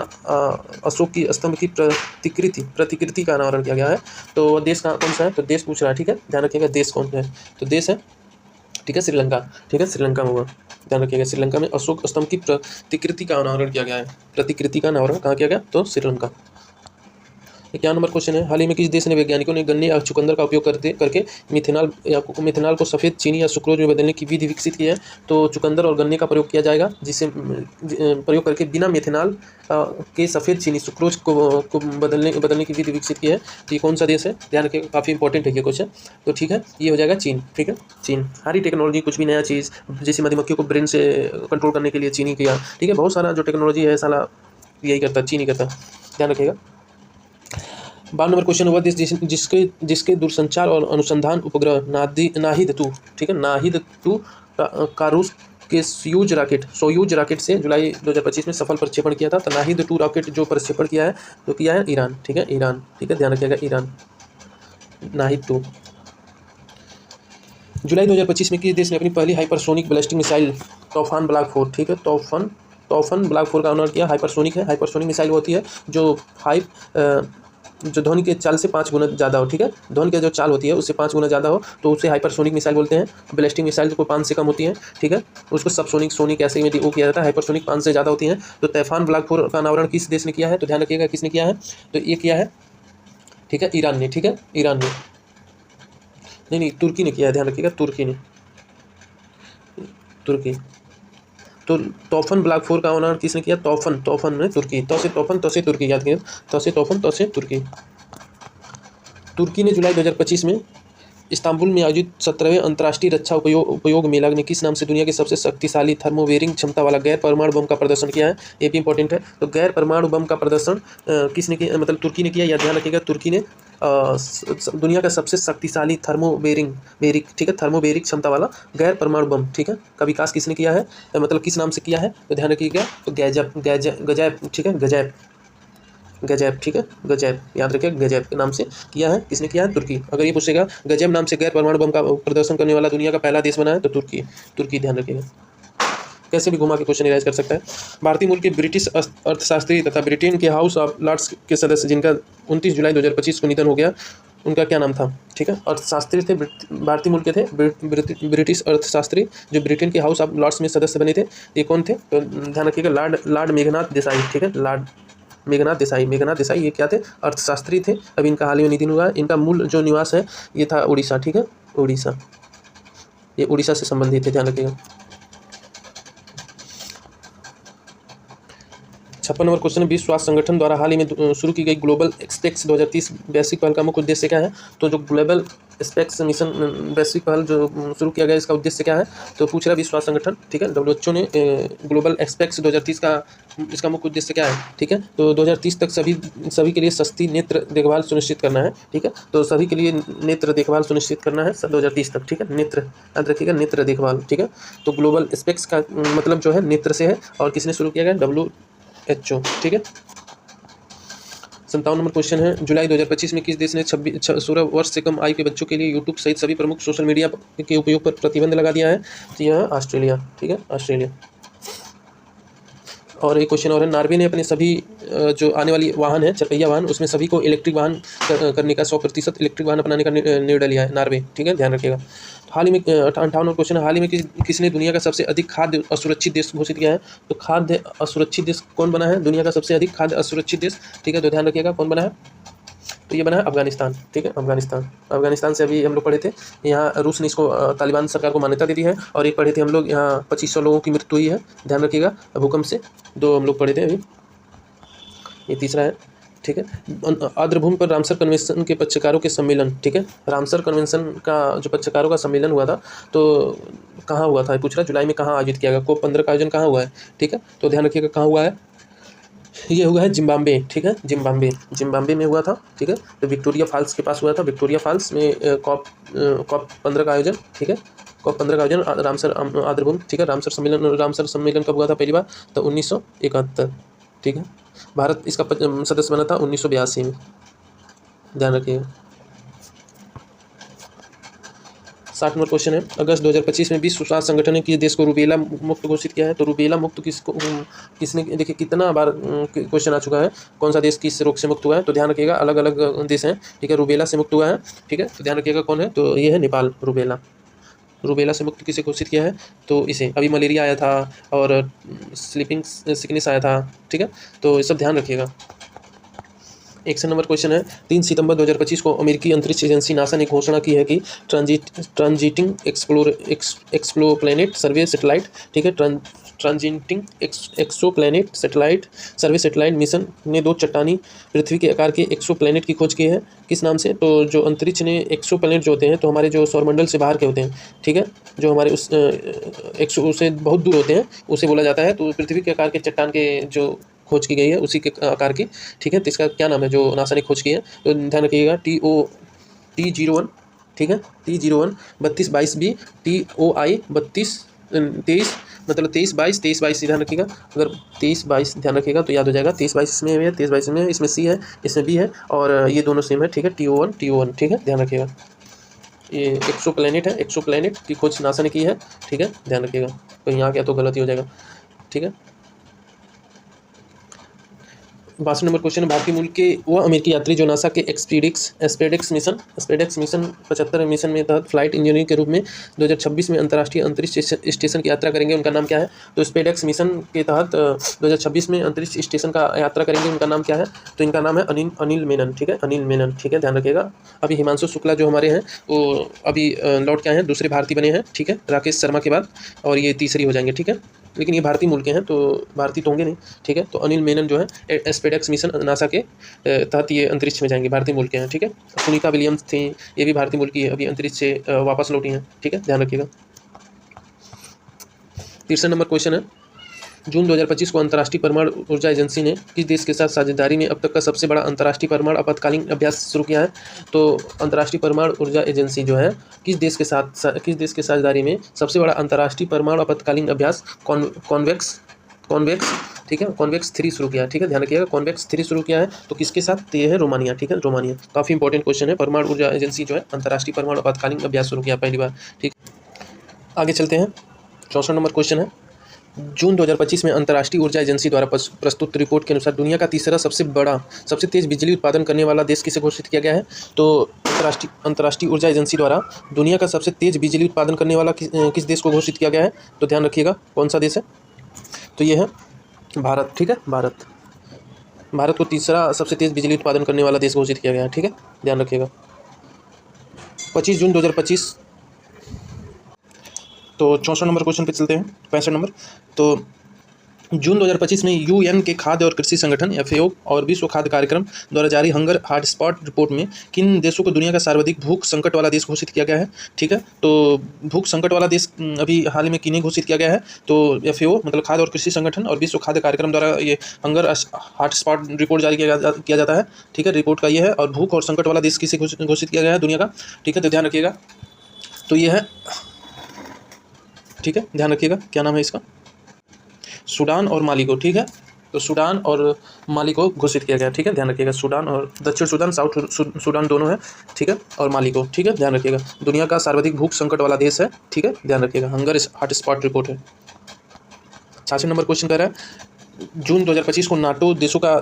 अशोक की स्तंभ की प्रतिकृति का अनावरण किया गया है, तो देश का कौन सा है? तो देश पूछ रहा है, ठीक है, ध्यान रखिएगा देश कौन है, तो देश है, ठीक है, श्रीलंका, ठीक है, श्रीलंका में हुआ, ध्यान रखिएगा, श्रीलंका में अशोक स्तंभ की प्रतिकृति का अनावरण किया गया है। प्रतिकृति का अनावरण कहाँ किया गया? तो श्रीलंका। 51 नंबर क्वेश्चन है, हाल ही में किस देश ने वैज्ञानिकों ने गन्ने या चुकंदर का उपयोग करके मिथेनॉल को सफ़ेद चीनी या सुक्रोज में बदलने की विधि विकसित की है, तो चुकंदर और गन्ने का प्रयोग किया जाएगा, जिसे प्रयोग करके बिना मिथेनॉल के सफ़ेद चीनी सुक्रोज को बदलने की विधि विकसित की है, तो ये कौन सा देश है? ध्यान रखिएगा, काफ़ी इंपॉर्टेंट है ये क्वेश्चन, तो ठीक है, ये हो जाएगा चीन, ठीक है, चीन। सारी टेक्नोलॉजी, कुछ भी नया चीज़, जैसे मधुमक्खियों को ब्रेन से कंट्रोल करने के लिए चीनी किया, ठीक है, बहुत सारा जो टेक्नोलॉजी है साला यही करता है, चीन ही करता है, ध्यान रखिएगा। 52 नंबर क्वेश्चन, हुआ देश जिसके दूरसंचार और अनुसंधान उपग्रह नाहिद-2, ठीक है, नाहिद-2 का रूस के सोयूज रॉकेट से जुलाई 2025 में सफल प्रक्षेपण किया था, तो नाहिद-2 रॉकेट जो प्रक्षेपण किया है तो किया है ईरान, ठीक है, ईरान, ठीक है, ध्यान रखिएगा, ईरान, नाहिद-2। जुलाई 2025 में किस देश ने अपनी पहली हाइपरसोनिक बैलिस्टिक मिसाइल तूफान ब्लॉक 4, ठीक है, तूफान ब्लॉक 4 का ऑनर किया? हाइपरसोनिक है, हाइपरसोनिक मिसाइल होती है जो ध्वनि के चाल से 5 गुना ज़्यादा हो, ठीक है, ध्वनि की जो चाल होती है उससे 5 गुना ज़्यादा हो तो उसे हाइपरसोनिक मिसाइल बोलते हैं। बैलिस्टिक मिसाइल को 5 से कम होती है, ठीक है, उसको सबसोनिक ऐसे में वो किया जाता है, हाइपरसोनिक 5 से ज़्यादा होती हैं। तो तूफान ब्लॉक 4 का अनावरण किस देश ने किया है? तो ध्यान रखिएगा किसने किया है, तो ये किया है, ठीक है, ईरान ने, ठीक है, ईरान ने, नहीं तुर्की ने किया है, ध्यान रखिएगा, तुर्की। तो तूफान ब्लॉक 4 का ऑनर किसने किया? तूफान में तुर्की, तो से तुर्की, याद करिए, तो से तुर्की। तुर्की ने जुलाई 2025 में इस्तांबुल में आयोजित 17वें अंतर्राष्ट्रीय रक्षा उपयोग मेला में किस नाम से दुनिया के सबसे शक्तिशाली थर्मोवेरिंग क्षमता वाला गैर परमाणु बम का प्रदर्शन किया है? ये भी इंपॉर्टेंट है। तो गैर परमाणु बम का प्रदर्शन किसने किया, मतलब तुर्की ने किया, या ध्यान रखिएगा, तुर्की ने दुनिया का सबसे शक्तिशाली थर्मोवेरिक, ठीक है, थर्मोवेरिक क्षमता वाला गैर परमाणु बम, ठीक है, का विकास किसने किया है, मतलब किस नाम से किया है? तो ध्यान रखिएगा, तो गजैब, ठीक है, गजैब, ठीक है, गजैब, याद रखिए, गजैब के नाम से किया है, किसने किया है? तुर्की। अगर ये पूछेगा गजैब नाम से गैर परमाणु बम का प्रदर्शन करने वाला दुनिया का पहला देश बना है, तो तुर्की, ध्यान रखिएगा, कैसे भी घुमा के क्वेश्चन इराइज कर सकता है। भारतीय मूल के ब्रिटिश अर्थशास्त्री तथा ब्रिटेन के हाउस ऑफ लॉर्ड्स के सदस्य जिनका 29 जुलाई 2025 को निधन हो गया, उनका क्या नाम था? ठीक है, अर्थशास्त्री थे, भारतीय मूल के थे, ब्रिटिश अर्थशास्त्री जो ब्रिटेन के हाउस ऑफ लॉर्ड्स में सदस्य बने थे, ये कौन थे? तो ध्यान रखिएगा, लॉर्ड मेघनाथ देसाई, ठीक है, लॉर्ड मेघनाथ देसाई ये क्या थे? अर्थशास्त्री थे। अभी इनका हाल ही में निधन हुआ है। इनका मूल जो निवास है ये था उड़ीसा, ठीक है, उड़ीसा, ये उड़ीसा से संबंधित है, ध्यान रखिएगा। 56 नंबर क्वेश्चन, विश्व स्वास्थ्य संगठन द्वारा हाल ही में शुरू की गई ग्लोबल एक्सपेक्स 2030 वैश्विक पहल का मुख्य उद्देश्य क्या है? तो जो ग्लोबल एक्सपेक्स मिशन वैश्विक पहल जो शुरू किया गया, इसका उद्देश्य क्या है? तो पूछ रहा है विश्व स्वास्थ्य संगठन, ठीक है, WHO ने ग्लोबल एक्सपेक्स 2030 का इसका मुख्य उद्देश्य क्या है? ठीक है, तो 2030 तक सभी के लिए सस्ती नेत्र देखभाल सुनिश्चित करना है, ठीक है, तो सभी के लिए नेत्र देखभाल सुनिश्चित करना है 2030 तक, ठीक है, नेत्र, याद रखिएगा, नेत्र देखभाल, ठीक है। तो ग्लोबल एक्सपेक्स का मतलब जो है नेत्र से है, और किसने शुरू किया गया? WHO, ठीक है। 57 नंबर क्वेश्चन है, जुलाई 2025 में किस देश ने 16 वर्ष से कम आयु के बच्चों के लिए यूट्यूब सहित सभी प्रमुख सोशल मीडिया के उपयोग पर प्रतिबंध लगा दिया है? तो यह है ऑस्ट्रेलिया, ठीक है, ऑस्ट्रेलिया। और एक क्वेश्चन और है, नॉर्वे ने अपने सभी जो आने वाली वाहन है, चरपहिया वाहन, उसमें सभी को इलेक्ट्रिक वाहन करने का 100% इलेक्ट्रिक वाहन अपनाने का निर्णय लिया है, नॉर्वे, ठीक है, ध्यान रखिएगा। हाल ही में 58 क्वेश्चन है, हाल ही में किसने दुनिया का सबसे अधिक खाद्य असुरक्षित देश घोषित किया है? तो खाद्य असुरक्षित देश कौन बना है? दुनिया का सबसे अधिक खाद्य असुरक्षित देश, ठीक है, तो ध्यान रखिएगा कौन बना है? तो ये बना है अफगानिस्तान, ठीक है, अफगानिस्तान से अभी हम लोग पढ़े थे, यहाँ रूस ने इसको तालिबान सरकार को मान्यता दे दी है। और एक पढ़े थे हम लोग, यहाँ 2500 लोगों की मृत्यु हुई है, ध्यान रखिएगा, भूकंप से। 2 हम लोग पढ़े थे अभी, ये तीसरा है, ठीक है। आर्द्रभूमि पर रामसर कन्वेंशन के पक्षकारों के सम्मेलन, ठीक है, रामसर कन्वेंशन का जो पक्षकारों का सम्मेलन हुआ था, तो कहाँ हुआ था पूछ रहा है, जुलाई में कहाँ आयोजित किया गया, COP 15 का आयोजन कहाँ हुआ है, ठीक है। तो ध्यान रखिएगा कहाँ हुआ है, ये हुआ है जिम्बाब्वे, ठीक है, जिम्बाब्वे में हुआ था, ठीक है। तो विक्टोरिया फॉल्स के पास हुआ था, विक्टोरिया फॉल्स में COP 15 का आयोजन, ठीक है, COP 15 का आयोजन रामसर आर्द्रभूमि, ठीक है। रामसर सम्मेलन कब हुआ था पहली बार, तो 1971, ठीक है। भारत इसका सदस्य बना था 1982 में, ध्यान रखिएगा। 60 नंबर क्वेश्चन है, अगस्त 2025 में विश्व स्वास्थ्य संगठन ने किस देश को रूबेला मुक्त घोषित किया है। तो रूबेला मुक्त किसने, देखिए कितना बार क्वेश्चन आ चुका है, कौन सा देश किस रोग से मुक्त हुआ है। तो ध्यान रखिएगा अलग अलग देश हैं, ठीक है, रूबेला से मुक्त हुआ है, ठीक है। तो ध्यान रखिएगा कौन है, तो ये है नेपाल। रूबेला से मुक्त किसे घोषित किया है, तो इसे। अभी मलेरिया आया था और स्लीपिंग सिकनेस आया था, ठीक है, तो ये सब ध्यान रखिएगा। 100 नंबर क्वेश्चन है, 3 सितंबर 2025 को अमेरिकी अंतरिक्ष एजेंसी नासा ने घोषणा की है कि ट्रांजिटिंग एक्सोप्लैनेट सर्वे सैटेलाइट, ठीक है, ट्रांजिटिंग एक्सोप्लैनेट सैटेलाइट सर्वे सैटेलाइट मिशन ने 2 चट्टानी पृथ्वी के आकार के एक्सोप्लैनेट की खोज की है। किस नाम से, तो जो अंतरिक्ष ने एक्सोप्लैनेट जो होते हैं, तो हमारे जो सौरमंडल से बाहर के होते हैं, ठीक है, जो हमारे उस एक्सो से बहुत दूर होते हैं, उसे बोला जाता है। तो पृथ्वी के आकार के चट्टान के जो खोज की गई है उसी के आकार की, ठीक है। तो इसका क्या नाम है जो नासा ने खोज की है, तो ध्यान रखिएगा T01, ठीक है, T01 3222B TOI 23 मतलब 2322 ध्यान रखिएगा। अगर 2322 ध्यान रखिएगा तो याद हो जाएगा, 2322 इसमें है, 2322 इसमें है, इसमें C है, इसमें B है, और ये दोनों सेम है, ठीक है, TO1, ठीक है, ध्यान रखिएगा। ये एक्सोप्लैनेट है, एक्सोप्लैनेट की खोज नासा ने की है, ठीक है, ध्यान रखिएगा, कहीं आ गया तो गलती हो जाएगा, ठीक है। 62 नंबर क्वेश्चन, भारतीय मूल के वह अमेरिकी यात्री जो नासा के एस्पेडेक्स मिशन 75 मिशन में तहत फ्लाइट इंजीनियर के रूप में 2026 में अंतर्राष्ट्रीय अंतरिक्ष स्टेशन की यात्रा करेंगे, उनका नाम क्या है। तो स्पेडेक्स मिशन के तहत 2026 में अंतरिक्ष स्टेशन का यात्रा करेंगे, उनका नाम क्या है, तो इनका नाम है अनिल मेनन, ठीक है, अनिल मेनन, ठीक है, ध्यान रखिएगा। अभी हिमांशु शुक्ला जो हमारे हैं वो अभी लौट के आए हैं, दूसरे भारतीय बने हैं, ठीक है, राकेश शर्मा के बाद, और ये तीसरी हो जाएंगे, ठीक है, लेकिन ये भारतीय मूल के हैं तो भारतीय तो होंगे नहीं, ठीक है। तो अनिल मेनन जो है स्पेडेक्स मिशन नासा के तहत ये अंतरिक्ष में जाएंगे, भारतीय मूल के हैं, ठीक है। सुनीता विलियम्स थी, ये भी भारतीय मूल की है, अभी अंतरिक्ष से वापस लौटी हैं, ठीक है, ध्यान रखिएगा। 63 नंबर क्वेश्चन है, जून 2025 को अंतर्राष्ट्रीय परमाणु ऊर्जा एजेंसी ने किस देश के साथ साझेदारी में अब तक का सबसे बड़ा अंतर्राष्ट्रीय परमाणु आपातकालीन अभ्यास शुरू किया है। तो अंतर्राष्ट्रीय परमाणु ऊर्जा एजेंसी जो है किस देश के साझेदारी में सबसे बड़ा अंतर्राष्ट्रीय परमाणु आपातकालीन अभ्यास कॉन्वेक्स, ठीक है, कॉन्वेक्स 3 शुरू किया है, ठीक है, ध्यान रखिएगा, कॉन्वेक्स 3 शुरू किया है, तो किसके साथ, तो ये है रोमानिया, ठीक है, रोमानिया। काफ़ी इंपॉर्टेंट क्वेश्चन है, परमाणु ऊर्जा एजेंसी जो है अंतर्राष्ट्रीय परमाणु आपातकालीन अभ्यास शुरू किया पहली बार, ठीक। आगे चलते हैं, 64 नंबर क्वेश्चन है, जून 2025 में अंतर्राष्ट्रीय ऊर्जा एजेंसी द्वारा प्रस्तुत रिपोर्ट के अनुसार दुनिया का तीसरा सबसे तेज बिजली उत्पादन करने वाला देश किसे घोषित किया गया है। तो अंतर्राष्ट्रीय ऊर्जा एजेंसी द्वारा दुनिया का सबसे तेज बिजली उत्पादन करने वाला किस देश को घोषित किया गया है, तो ध्यान रखिएगा कौन सा देश है, तो ये है भारत, ठीक है, भारत को तीसरा सबसे तेज बिजली उत्पादन करने वाला देश घोषित किया गया है, ठीक है, ध्यान रखिएगा। 25 जून 2025, तो 64 नंबर क्वेश्चन पे चलते हैं, 65 नंबर। तो जून 2025 में यूएन के खाद्य और कृषि संगठन FAO और विश्व खाद्य कार्यक्रम द्वारा जारी हंगर हॉटस्पॉट रिपोर्ट में किन देशों को दुनिया का सर्वाधिक भूख संकट वाला देश घोषित किया गया है, ठीक है। तो भूख संकट वाला देश अभी हाल ही में किन्हें घोषित किया गया है, तो FAO मतलब खाद्य और कृषि संगठन और विश्व खाद्य कार्यक्रम द्वारा ये हंगर हॉटस्पॉट रिपोर्ट जारी किया जाता है, ठीक है, रिपोर्ट का ये है। और भूख और संकट वाला देश किसे घोषित किया गया है दुनिया का, ठीक है, तो ध्यान रखिएगा, तो ये है, ठीक है, ध्यान रखिएगा क्या नाम है इसका, सूडान और माली को, ठीक है, तो सूडान और माली को घोषित किया गया, ठीक है, ध्यान रखिएगा, सूडान और दक्षिण सूडान, साउथ सूडान दोनों है, ठीक है, और माली को, ठीक है, ध्यान रखिएगा। दुनिया का सर्वाधिक भूख संकट वाला देश है, ठीक है, ध्यान रखिएगा, हंगर हॉटस्पॉट रिपोर्ट है। 86 नंबर क्वेश्चन कह रहा है, जून 2025 को नाटो देशों का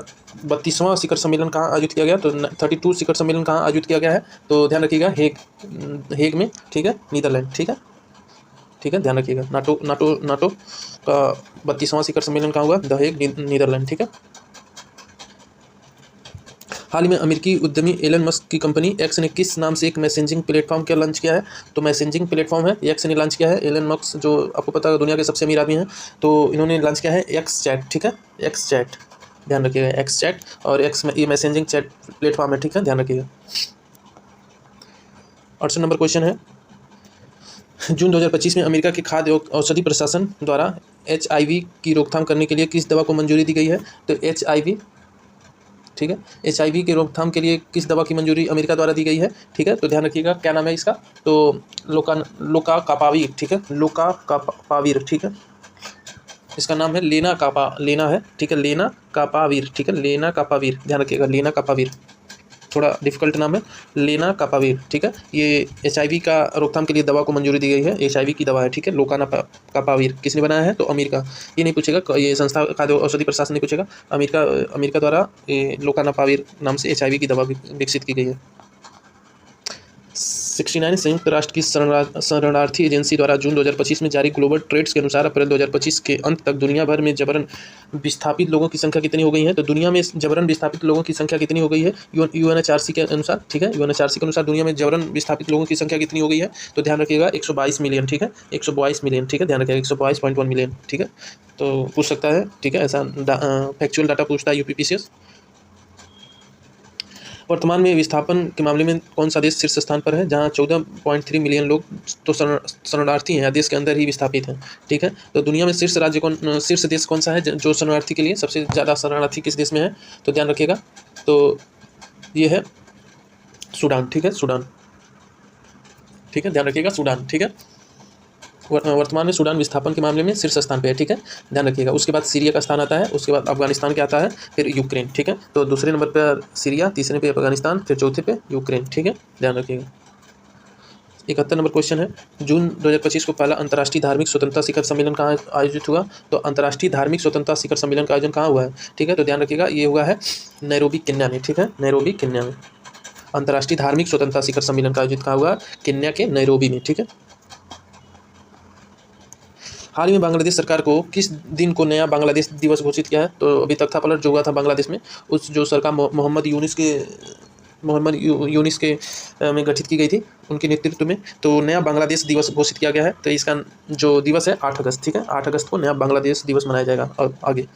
32वां शिखर सम्मेलन कहाँ आयोजित किया गया, तो 32 शिखर सम्मेलन कहाँ आयोजित किया गया है, तो ध्यान रखिएगा हेग में, ठीक है, नीदरलैंड, ठीक है, ध्यान रखिएगा। नाटो का 32वां शिखर सम्मेलन कहाँ हुआ, द हेग, नीदरलैंड, ठीक है। हाल ही में अमेरिकी उद्यमी एलन मस्क की कंपनी एक्स ने किस नाम से एक मैसेजिंग प्लेटफॉर्म क्या लॉन्च किया है? तो मैसेजिंग प्लेटफॉर्म है एक्स ने लॉन्च किया है। एलन मस्क जो आपको पता है दुनिया के सबसे अमीर आदमी हैं, तो इन्होंने लॉन्च किया है एक्स चैट, ठीक है, एक्स चैट, ध्यान रखिएगा, एक्स चैट। और एक्स में ये मैसेजिंग चैट प्लेटफॉर्म है, ठीक है, ध्यान रखिएगा। 68 नंबर क्वेश्चन है, जून 2025 में अमेरिका के खाद्य और औषधि प्रशासन द्वारा HIV की रोकथाम करने के लिए किस दवा को मंजूरी दी गई है? तो HIV, ठीक है, HIV की रोकथाम के लिए किस दवा की मंजूरी अमेरिका द्वारा दी गई है? ठीक है, तो ध्यान रखिएगा क्या नाम है इसका? तो लोकाकापावीर, ठीक है, लोकाकापावीर, ठीक है, इसका नाम है लेना है, ठीक है, लेना कापावीर, ठीक है, लेना कापावीर, ध्यान रखिएगा, लेना कापावीर, थोड़ा डिफिकल्ट नाम है, लेना कापावीर, ठीक है। ये HIV का रोकथाम के लिए दवा को मंजूरी दी गई है, HIV की दवा है, ठीक है, कापावीर। किसने बनाया है? तो अमेरिका। ये नहीं पूछेगा, ये संस्था खाद्य औषधि प्रशासन नहीं पूछेगा, अमेरिका द्वारा ये लोकानापावीर नाम से HIV की दवा विकसित की गई है। 69 संयुक्त राष्ट्र की शरणार्थी एजेंसी द्वारा जून 2025 में जारी ग्लोबल ट्रेड्स के अनुसार अप्रैल 2025 के अंत तक दुनिया भर में जबरन विस्थापित लोगों की संख्या कितनी हो गई है? तो दुनिया में जबरन विस्थापित लोगों की संख्या कितनी हो गई है UNHRC के अनुसार, ठीक है, UNHRC के अनुसार दुनिया में जबरन विस्थापित लोगों की संख्या कितनी हो गई है? तो ध्यान रखिएगा 122 मिलियन, ठीक है, 122 मिलियन, ठीक है, ध्यान रखिएगा 122.1 मिलियन, ठीक है, तो पूछ सकता है, ठीक है, ऐसा फैक्चुअल डाटा पूछता है UPPCS। वर्तमान में विस्थापन के मामले में कौन सा देश शीर्ष स्थान पर है? जहां 14.3 मिलियन लोग तो शरणार्थी हैं या देश के अंदर ही विस्थापित हैं, ठीक है। तो दुनिया में शीर्ष देश कौन सा है जो शरणार्थी के लिए सबसे ज़्यादा शरणार्थी किस देश में है? तो ध्यान रखिएगा, तो ये है सूडान, ठीक है, सूडान, ठीक है, ध्यान रखिएगा, सूडान, ठीक है। वर्तमान में सूडान विस्थापन के मामले में शीर्ष स्थान पे है, ठीक है, ध्यान रखिएगा। उसके बाद सीरिया का स्थान आता है, उसके बाद अफगानिस्तान क्या आता है, फिर यूक्रेन, ठीक है। तो दूसरे नंबर पर सीरिया, तीसरे पे अफगानिस्तान, फिर चौथे पे यूक्रेन, ठीक है, ध्यान रखिएगा। 71 नंबर क्वेश्चन है, जून 2025 को पहला अंतर्राष्ट्रीय धार्मिक स्वतंत्रता शिखर सम्मेलन कहाँ आयोजित हुआ? तो अंतर्राष्ट्रीय धार्मिक स्वतंत्रता शिखर सम्मेलन का आयोजन कहाँ हुआ है? ठीक है, तो ध्यान रखिएगा ये हुआ है नैरोबी केन्या में, ठीक है, नैरोबी केन्या में। अंतर्राष्ट्रीय धार्मिक स्वतंत्रता शिखर सम्मेलन का आयोजित कहाँ हुआ? केन्या के नैरोबी में, ठीक है। हाल ही में बांग्लादेश सरकार को किस दिन को नया बांग्लादेश दिवस घोषित किया है? तो अभी तख्ता पलट जो हुआ था बांग्लादेश में, उस जो सरकार मोहम्मद यूनिस के में गठित की गई थी उनके नेतृत्व में, तो नया बांग्लादेश दिवस घोषित किया गया है। तो इसका जो दिवस है 8 अगस्त, ठीक है, 8 अगस्त को नया बांग्लादेश दिवस मनाया जाएगा। और आगे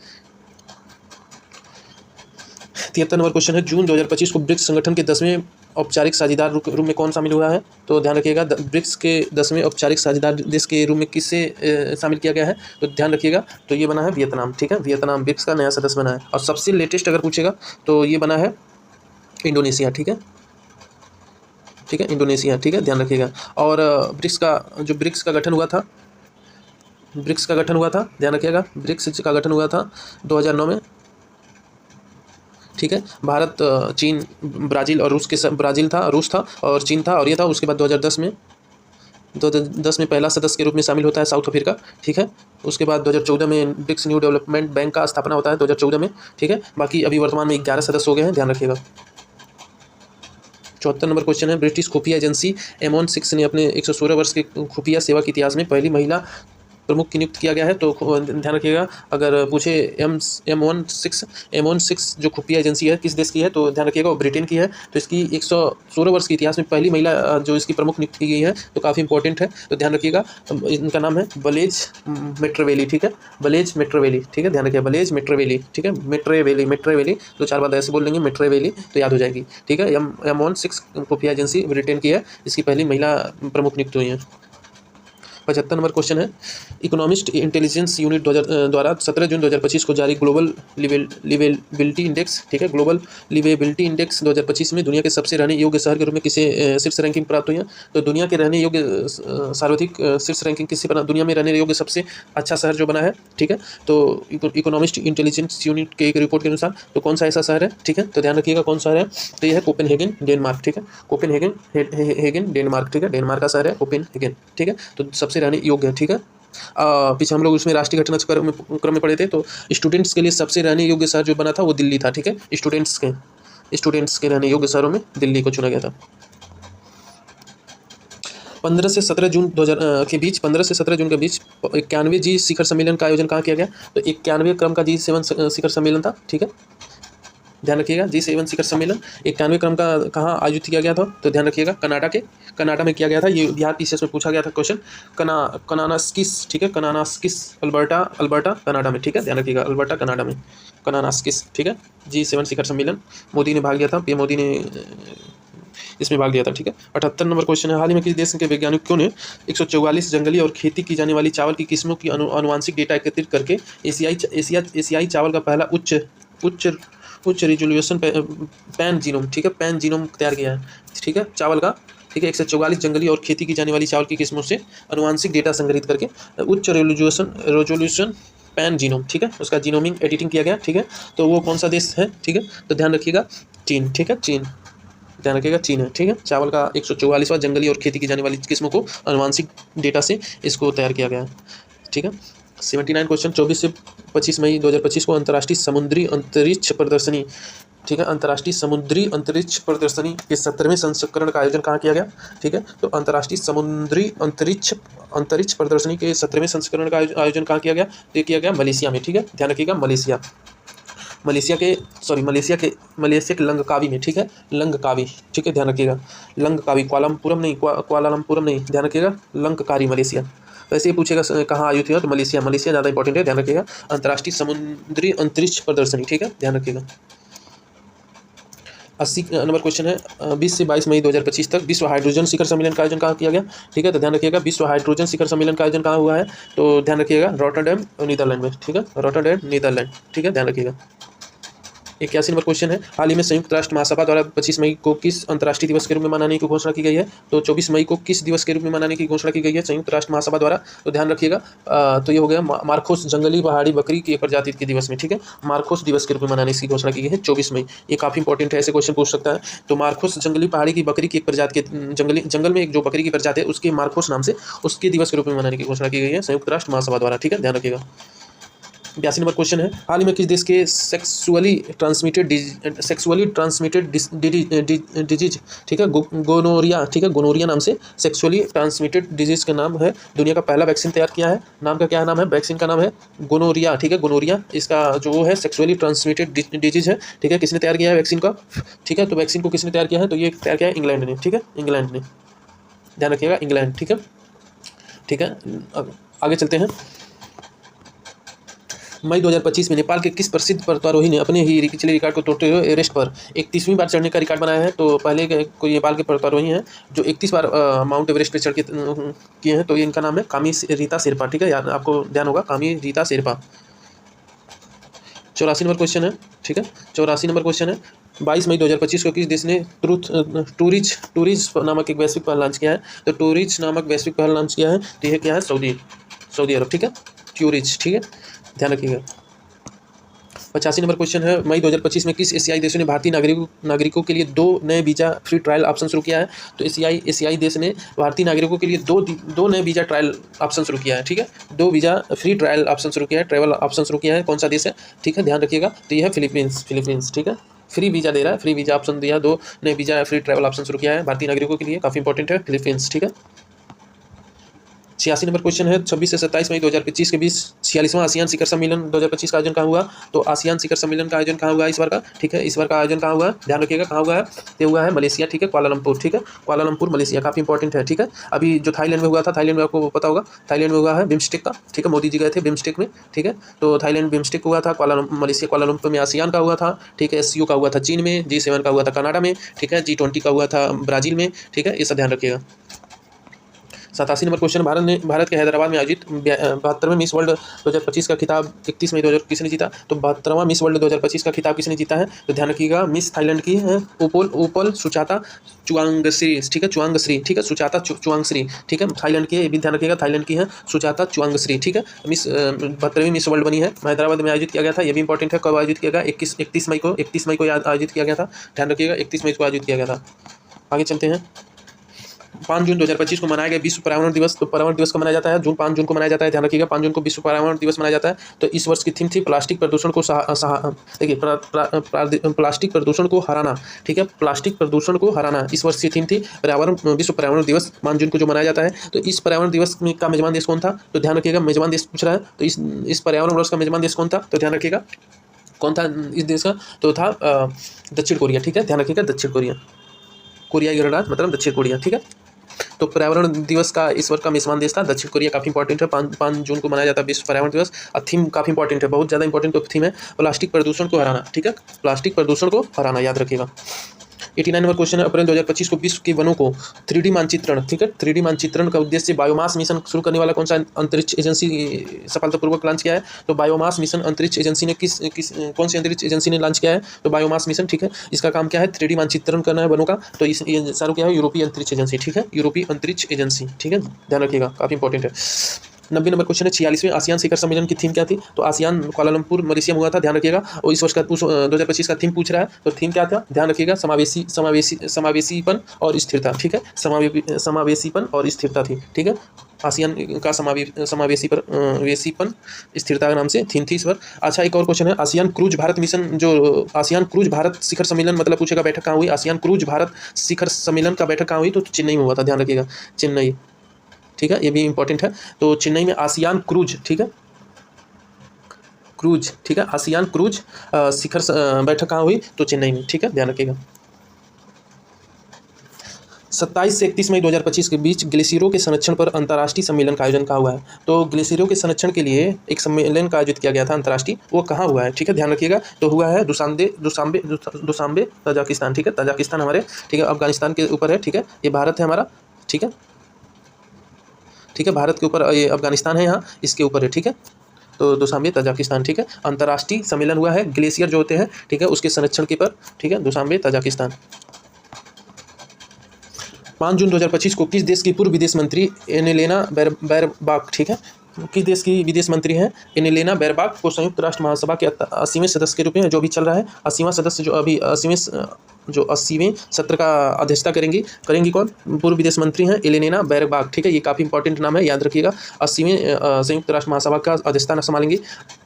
73 नंबर क्वेश्चन है, जून 2025 को ब्रिक्स संगठन के 10वें औपचारिक साझेदार रूप में कौन शामिल हुआ है? तो ध्यान रखिएगा ब्रिक्स के 10वें औपचारिक साझेदार देश के रूप में किससे शामिल किया गया है? तो ध्यान रखिएगा, तो ये बना है वियतनाम, ठीक है, वियतनाम ब्रिक्स का नया सदस्य बना है। और सबसे लेटेस्ट अगर पूछेगा तो ये बना है इंडोनेशिया, ठीक है, ठीक है, इंडोनेशिया, ठीक है, ध्यान रखिएगा। और ब्रिक्स का गठन हुआ था, ध्यान रखिएगा, ब्रिक्स का गठन हुआ था 2009 में, ठीक है। भारत, चीन, ब्राज़ील और रूस था और चीन था, और ये था। उसके बाद 2010 में पहला सदस्य के रूप में शामिल होता है साउथ अफ्रीका, ठीक है। उसके बाद 2014 में ब्रिक्स न्यू डेवलपमेंट बैंक का स्थापना होता है 2014 में, ठीक है। बाकी अभी वर्तमान में 11 सदस्य हो गए हैं, ध्यान रखिएगा। 74 नंबर क्वेश्चन है, ब्रिटिश खुफिया एजेंसी M16 ने अपने 116 वर्ष के खुफिया सेवा के इतिहास में पहली महिला प्रमुख की नियुक्त किया गया है। तो ध्यान रखिएगा, अगर पूछे M16 जो खुफिया एजेंसी है किस देश की है, तो ध्यान रखिएगा वो ब्रिटेन की है। तो इसकी 116 वर्ष के इतिहास में पहली महिला जो इसकी प्रमुख नियुक्त की गई है, तो काफ़ी इंपॉर्टेंट है। तो ध्यान रखिएगा, इनका नाम है बलेज मेट्रोवेली, ठीक है, बलेज मेट्रोवेली, ठीक है, ध्यान रखिएगा, बलेज मेट्रोवेली, ठीक है, मेट्रोवेली 2-4 बार ऐसे बोल लेंगे मेट्रोवेली तो याद हो जाएगी, ठीक है। M16 खुफिया एजेंसी ब्रिटेन की है, इसकी पहली महिला प्रमुख नियुक्त हुई है। 75 नंबर क्वेश्चन है, इकोनॉमिस्ट इंटेलिजेंस यूनिट द्वारा 17 जून 2025 को जारी ग्लोबल लिवेबिलिटी इंडेक्स, ठीक है, ग्लोबल लिवेबिलिटी इंडेक्स 2025 में दुनिया के सबसे रहने योग्य शहर के रूप में किसे शीर्ष रैंकिंग प्राप्त हुई है? तो दुनिया के रहने योग्य सर्वाधिक शीर्ष रैंकिंग किससे बना? दुनिया में रहने योग्य सबसे अच्छा शहर जो बना है, ठीक है। तो इकोनॉमिस्ट इंटेलिजेंस यूनिट के एक रिपोर्ट के अनुसार तो कौन सा ऐसा शहर है, ठीक है, तो ध्यान रखिएगा कौन शहर है, तो यह है कोपेनहेगन, डेनमार्क, ठीक है, कोपेनहेगन डेनमार्क, ठीक है, डेनमार्क का शहर है कोपेनहेगन, ठीक है। तो सबसे रहने योग्य है, ठीक है। पीछे हम लोग उसमें राष्ट्रीय घटनाक्रम में पढ़े थे, तो स्टूडेंट्स के लिए सबसे रहने योग्य शहर जो बना था वो दिल्ली था, ठीक है, स्टूडेंट्स के रहने योग्य शहरों में दिल्ली को चुना गया था। 15 से 17 जून के बीच 91वें G शिखर सम्मेलन का आयोजन कहाँ किया गया? तो 91वें क्रम का G7 शिखर सम्मेलन था, ठीक है। ध्यान रखिएगा। G7 शिखर सम्मेलन 91वें क्रम का कहाँ आयोजित किया गया था? तो ध्यान रखिएगा कनाडा में किया गया था। ये बिहार पीसीएस में पूछा गया था क्वेश्चन। कनानास्किस, ठीक है, कनानास्किस अल्बर्टा कनाडा में, ठीक है, ध्यान रखिएगा, अल्बर्टा कनाडा में, कनानास्किस, ठीक है। G7 शिखर सम्मेलन मोदी ने भाग लिया था, पीएम मोदी ने इसमें भाग लिया था, ठीक है। 78 नंबर क्वेश्चन है, हाल ही में किस देश के वैज्ञानिकों ने 144 जंगली और खेती की जाने वाली चावल की किस्मों की आनुवंशिक डेटा एकत्रित करके एशियाई चावल का पहला उच्च रिजोल्यूशन पैन जीनोम, ठीक है, पैन जीनोम तैयार किया है, ठीक है, चावल का, ठीक है। 144 जंगली और खेती की जाने वाली चावल की किस्मों से आनुवंशिक डेटा संग्रहित करके उच्च रेजोल्यूशन पैन जीनोम, ठीक है, उसका जीनोमिक एडिटिंग किया गया, ठीक है। तो वो कौन सा देश है, ठीक है, तो ध्यान रखिएगा चीन, ठीक है, चीन, ध्यान रखिएगा चीन है, ठीक है। चावल का 144वां जंगली और खेती की जाने वाली किस्मों को आनुवंशिक डेटा से इसको तैयार किया गया है, ठीक है। 79 क्वेश्चन 24 से 25 मई 2025 को अंतर्राष्ट्रीय समुद्री अंतरिक्ष प्रदर्शनी, ठीक है, अंतर्राष्ट्रीय समुद्री अंतरिक्ष प्रदर्शनी के 17वें संस्करण का आयोजन कहाँ किया गया, ठीक है। तो अंतर्राष्ट्रीय समुद्री अंतरिक्ष प्रदर्शनी के 17वें संस्करण का आयोजन कहाँ किया गया? तो ये किया गया मलेशिया में, ठीक है, ध्यान रखिएगा, मलेशिया के लंगकावी में, ठीक है, लंगकावी, ठीक है, ध्यान रखिएगा, लंगकावी, कुआलालंपुरम नहीं, ध्यान रखिएगा, लंगकारी, मलेशिया। वैसे ही पूछेगा कहाँ आयोजित हुआ, तो मलेशिया ज़्यादा इंपॉर्टेंट है, ध्यान रखिएगा। अंतर्राष्ट्रीय समुद्री अंतरिक्ष प्रदर्शनी, ठीक है, ध्यान रखिएगा। 80 नंबर क्वेश्चन है, 20 से 22 मई 2025 तक विश्व हाइड्रोजन शिखर सम्मेलन का आयोजन कहाँ किया गया, ठीक है, तो ध्यान रखिएगा विश्व हाइड्रोजन शिखर सम्मेलन का आयोजन कहाँ हुआ है, तो ध्यान रखिएगा रॉटरडैम नीदरलैंड में, ठीक है, रॉटरडैम नीदरलैंड, ठीक है, ध्यान रखिएगा। 81 नंबर क्वेश्चन है, हाल ही में संयुक्त राष्ट्र महासभा द्वारा 25 मई को किस अंतर्राष्ट्रीय दिवस के रूप में मनाने की घोषणा की गई है, तो 24 मई को किस दिवस के रूप में मनाने की घोषणा की गई है संयुक्त राष्ट्र महासभा द्वारा, तो ध्यान रखिएगा तो ये हो गया मार्कोस जंगली पहाड़ी बकरी की एक प्रजाति के दिवस में, ठीक है, मार्कोस दिवस के रूप में मनाने की घोषणा की गई है 24 मई। ये काफ़ी इंपॉर्टेंट है, ऐसे क्वेश्चन पूछ सकता है। तो मार्कोस जंगली पहाड़ी की बकरी की एक प्रजाति के जंगल में एक जो बकरी की प्रजाति है उसके मार्कोस नाम से उसके दिवस के रूप में मनाने की घोषणा की गई है संयुक्त राष्ट्र महासभा द्वारा, ठीक है, ध्यान रखिएगा। 82 नंबर क्वेश्चन है, हाल ही में किस देश के सेक्सुअली ट्रांसमिटेड डिजीज, ठीक है, गोनोरिया, ठीक है, गोनोरिया नाम से सेक्सुअली ट्रांसमिटेड डिजीज का नाम है, दुनिया का पहला वैक्सीन तैयार किया है, नाम का क्या नाम है, वैक्सीन का नाम है गोनोरिया, ठीक है, गोनोरिया, इसका जो है सेक्सुअली ट्रांसमिटेड डिजीज है, ठीक है। किसने तैयार किया है वैक्सीन का, ठीक है, तो वैक्सीन को किसने तैयार किया है, तो ये तैयार किया है इंग्लैंड ने, ठीक है, इंग्लैंड ने, ध्यान रखिएगा, इंग्लैंड, ठीक है, ठीक है। आगे चलते हैं। मई 2025 में नेपाल के किस प्रसिद्ध पर्वतारोही ने अपने ही पिछले रिकॉर्ड को तोड़ते हुए एवरेस्ट पर 31वीं बार चढ़ने का रिकॉर्ड बनाया है, तो पहले कोई नेपाल के पर्वतारोही हैं जो 31 बार माउंट एवरेस्ट पे चढ़ के किए हैं, तो ये इनका नाम है कामी रीता शेरपा, ठीक है, याद आपको ध्यान होगा, कामी रीता शेरपा। 84 नंबर क्वेश्चन है, ठीक है, 84 नंबर क्वेश्चन है, 22 मई 2025 को किस देश ने टूरिज नामक एक वैश्विक पहल लॉन्च किया है, तो टूरिज नामक वैश्विक पहल लॉन्च किया है, तो यह क्या है, सऊदी अरब, ठीक है, टूरिज, ठीक है, ध्यान रखिएगा। 85 नंबर क्वेश्चन है, मई 2025 में किस एशियाई देशों ने भारतीय नागरिकों के लिए 2 नए वीज़ा फ्री ट्रायल ऑप्शन शुरू किया है, तो एशियाई देश ने भारतीय नागरिकों के लिए दो नए वीज़ा ट्रायल ऑप्शन शुरू किया है, ठीक है, 2 वीज़ा फ्री ट्रायल ऑप्शन शुरू किया है, ट्रैवल ऑप्शन शुरू किया है, कौन सा देश है, ठीक है, ध्यान रखिएगा, तो यह है फिलीपींस, ठीक है, फ्री वीज़ा दे रहा है, फ्री वीज़ा ऑप्शन दिया, 2 नए वीज़ा फ्री ट्रैवल ऑप्शन शुरू किया है भारतीय नागरिकों के लिए, काफ़ी इंपॉर्टेंट है फिलीपींस, ठीक है। 86 नंबर क्वेश्चन है, 26 से 27 मई 2025 के बीच 46वां आसियान शिखर सम्मेलन 2025 का आयोजन कहाँ हुआ, तो आसियान शिखर सम्मेलन का आयोजन कहाँ हुआ इस बार का, ठीक है, इस बार का आयोजन कहाँ हुआ है, ध्यान रखिएगा कहाँ हुआ है, ये हुआ है मलेशिया, ठीक है, कुआलालंपुर, ठीक है, कुआलालंपुर मलेशिया, काफ़ी इंपॉर्टेंट है, ठीक है। अभी जो थाईलैंड में हुआ था, थाईलैंड में आपको पता होगा, थाईलैंड में हुआ है बिम्स्टेक का, ठीक है, मोदी जी गए थे बिम्स्टेक में, ठीक है, तो थाईलैंड बिम्स्टेक हुआ था, मलेशिया कुआलालंपुर में आसियान का हुआ था, ठीक है, SCO का हुआ था चीन में, G7 का हुआ था कनाडा में, ठीक है, G20 का हुआ था ब्राज़ील में, ठीक है, ये सब ध्यान रखिएगा। 87 नंबर क्वेश्चन, भारत के हैदराबाद में आयोजित 72वें मिस वर्ल्ड 2025 का खिताब 31 मई 2000 किसने जीता, तो 72वां मिस वर्ल्ड 2025 का खिताब किसने जीता है, तो ध्यान रखिएगा मिस थाईलैंड की है उपल सुचाता चुआंगश्री, ठीक है, चुआंगश्री, ठीक है, सुचाता चुआंगश्री, ठीक है, थाईलैंड की, ये भी ध्यान रखिएगा, थाईलैंड की है सुचाता चुआंगश्री, ठीक है, 72वीं मिस वर्ल्ड बनी है, हैदराबाद में आयोजित किया गया था, ये भी इंपॉर्टेंट है, कब आयोजित किया गया, 31 मई को आयोजित किया गया था, ध्यान रखिएगा 31 मई को आयोजित किया गया था। आगे चलते हैं। 5 जून 2025 को मनाया गया विश्व पर्यावरण दिवस, तो पर्यावरण दिवस को मनाया जाता है 5 जून को मनाया जाता है, ध्यान रखिएगा 5 जून को विश्व पर्यावरण दिवस मनाया जाता है। तो इस वर्ष की थीम थी प्लास्टिक प्रदूषण को देखिए प्लास्टिक प्रदूषण को हराना, ठीक है, प्लास्टिक प्रदूषण को हराना इस वर्ष की थीम थी विश्व पर्यावरण दिवस 5 जून को जो मनाया जाता है। तो इस पर्यावरण दिवस का मेजबान देश कौन था, तो ध्यान रखिएगा मेजबान देश पूछ रहा है, तो इस पर्यावरण वर्ष का मेजबान देश कौन था, तो ध्यान रखिएगा कौन था इस देश का? तो था दक्षिण कोरिया, ठीक है, ध्यान रखिएगा, दक्षिण कोरिया, कोरियाई गणराज्य मतलब दक्षिण कोरिया, ठीक है। तो पर्यावरण दिवस का इस वर्ष का मेजबान देश था दक्षिण कोरिया, काफी इंपॉर्टेंट है। 5 जून को मनाया जाता है विश्व पर्यावरण दिवस। और थीम काफी इंपॉर्टेंट है, बहुत ज्यादा इंपॉर्टेंट थीम है, प्लास्टिक प्रदूषण को हराना, ठीक है, प्लास्टिक प्रदूषण को हराना, याद रखिएगा। 89 नंबर क्वेश्चन है, अप्रैल 2025 को विश्व के वनों को 3D मानचित्रण, ठीक है, 3D मानचित्रण का उद्देश्य बायोमास मिशन शुरू करने वाला कौन सा अंतरिक्ष एजेंसी सफलतापूर्वक लॉन्च किया है? तो बायोमास मिशन अंतरिक्ष एजेंसी ने कौन सी अंतरिक्ष एजेंसी ने लॉन्च किया है? तो बायोमास मिशन, ठीक है। इसका काम क्या है? 3D मानचित्रण करना है वनों का। तो ये सारा क्या है? यूरोपीय अंतरिक्ष एजेंसी, ठीक है, यूरोपीय अंतरिक्ष एजेंसी, ठीक है, ध्यान रखिएगा, काफी इंपॉर्टेंट है। 90 नंबर क्वेश्चन है, 46वें आसियान शिखर सम्मेलन की थीम क्या थी? तो आसियान कुआलालंपुर मलेशिया में हुआ था, ध्यान रखिएगा। और इस वर्ष का 2025 का थीम पूछ रहा है, तो थीम क्या था? ध्यान रखिएगा, समावेशीपन और स्थिरता, ठीक है, समावेशीपन और स्थिरता थी, ठीक है। आसियान का समावेशीपन स्थिरता के नाम से थीम थी इस बार। अच्छा, एक और क्वेश्चन है, आसियान क्रूज भारत मिशन, जो आसियान क्रूज भारत शिखर सम्मेलन मतलब पूछेगा बैठक कहाँ हुई? आसियान क्रूज भारत शिखर सम्मेलन का बैठक कहाँ हुई? तो चेन्नई में हुआ था, ध्यान रखिएगा, चेन्नई, ठीक है, ये भी इंपॉर्टेंट है। तो चेन्नई में आसियान क्रूज, ठीक है, क्रूज, ठीक है, आसियान क्रूज शिखर बैठक कहाँ हुई? तो चेन्नई में, ठीक है, ध्यान रखिएगा। 27 से 31 मई 2025 के बीच ग्लेशियरों के संरक्षण पर अंतर्राष्ट्रीय सम्मेलन का आयोजन कहाँ हुआ है? तो ग्लेशियरों के संरक्षण के लिए एक सम्मेलन का आयोजित किया गया था अंतर्राष्ट्रीय, वो कहाँ हुआ है? ठीक है, ध्यान रखिएगा। तो हुआ है दुशांबे तजाकिस्तान, ठीक है, तजाकिस्तान हमारे, ठीक है, अफगानिस्तान के ऊपर है, ठीक है, ये भारत है हमारा, ठीक है, ठीक है, भारत के ऊपर ये अफगानिस्तान है, यहाँ इसके ऊपर है, ठीक है। तो दुशांबे तजाकिस्तान, ठीक है, अंतर्राष्ट्रीय सम्मेलन हुआ है ग्लेशियर जो होते हैं, ठीक है, उसके संरक्षण के पर, ठीक है, दुशांबे तजाकिस्तान। 5 जून 2025 को किस देश की पूर्व विदेश मंत्री एनेलेना बैरबाक, ठीक है, किस देश की विदेश मंत्री हैं एनेलेना बैरबाक को संयुक्त राष्ट्र महासभा के 80वें सदस्य के रूप में, जो भी चल रहा है 80वां सदस्य, जो अभी 80वें सत्र का अध्यक्षता करेंगी कौन? पूर्व विदेश मंत्री हैं एलेना बैरबाक, ठीक है, ये काफ़ी इंपॉर्टेंट नाम है, याद रखिएगा। 80वें संयुक्त राष्ट्र महासभा का अध्यक्षता संभालेंगी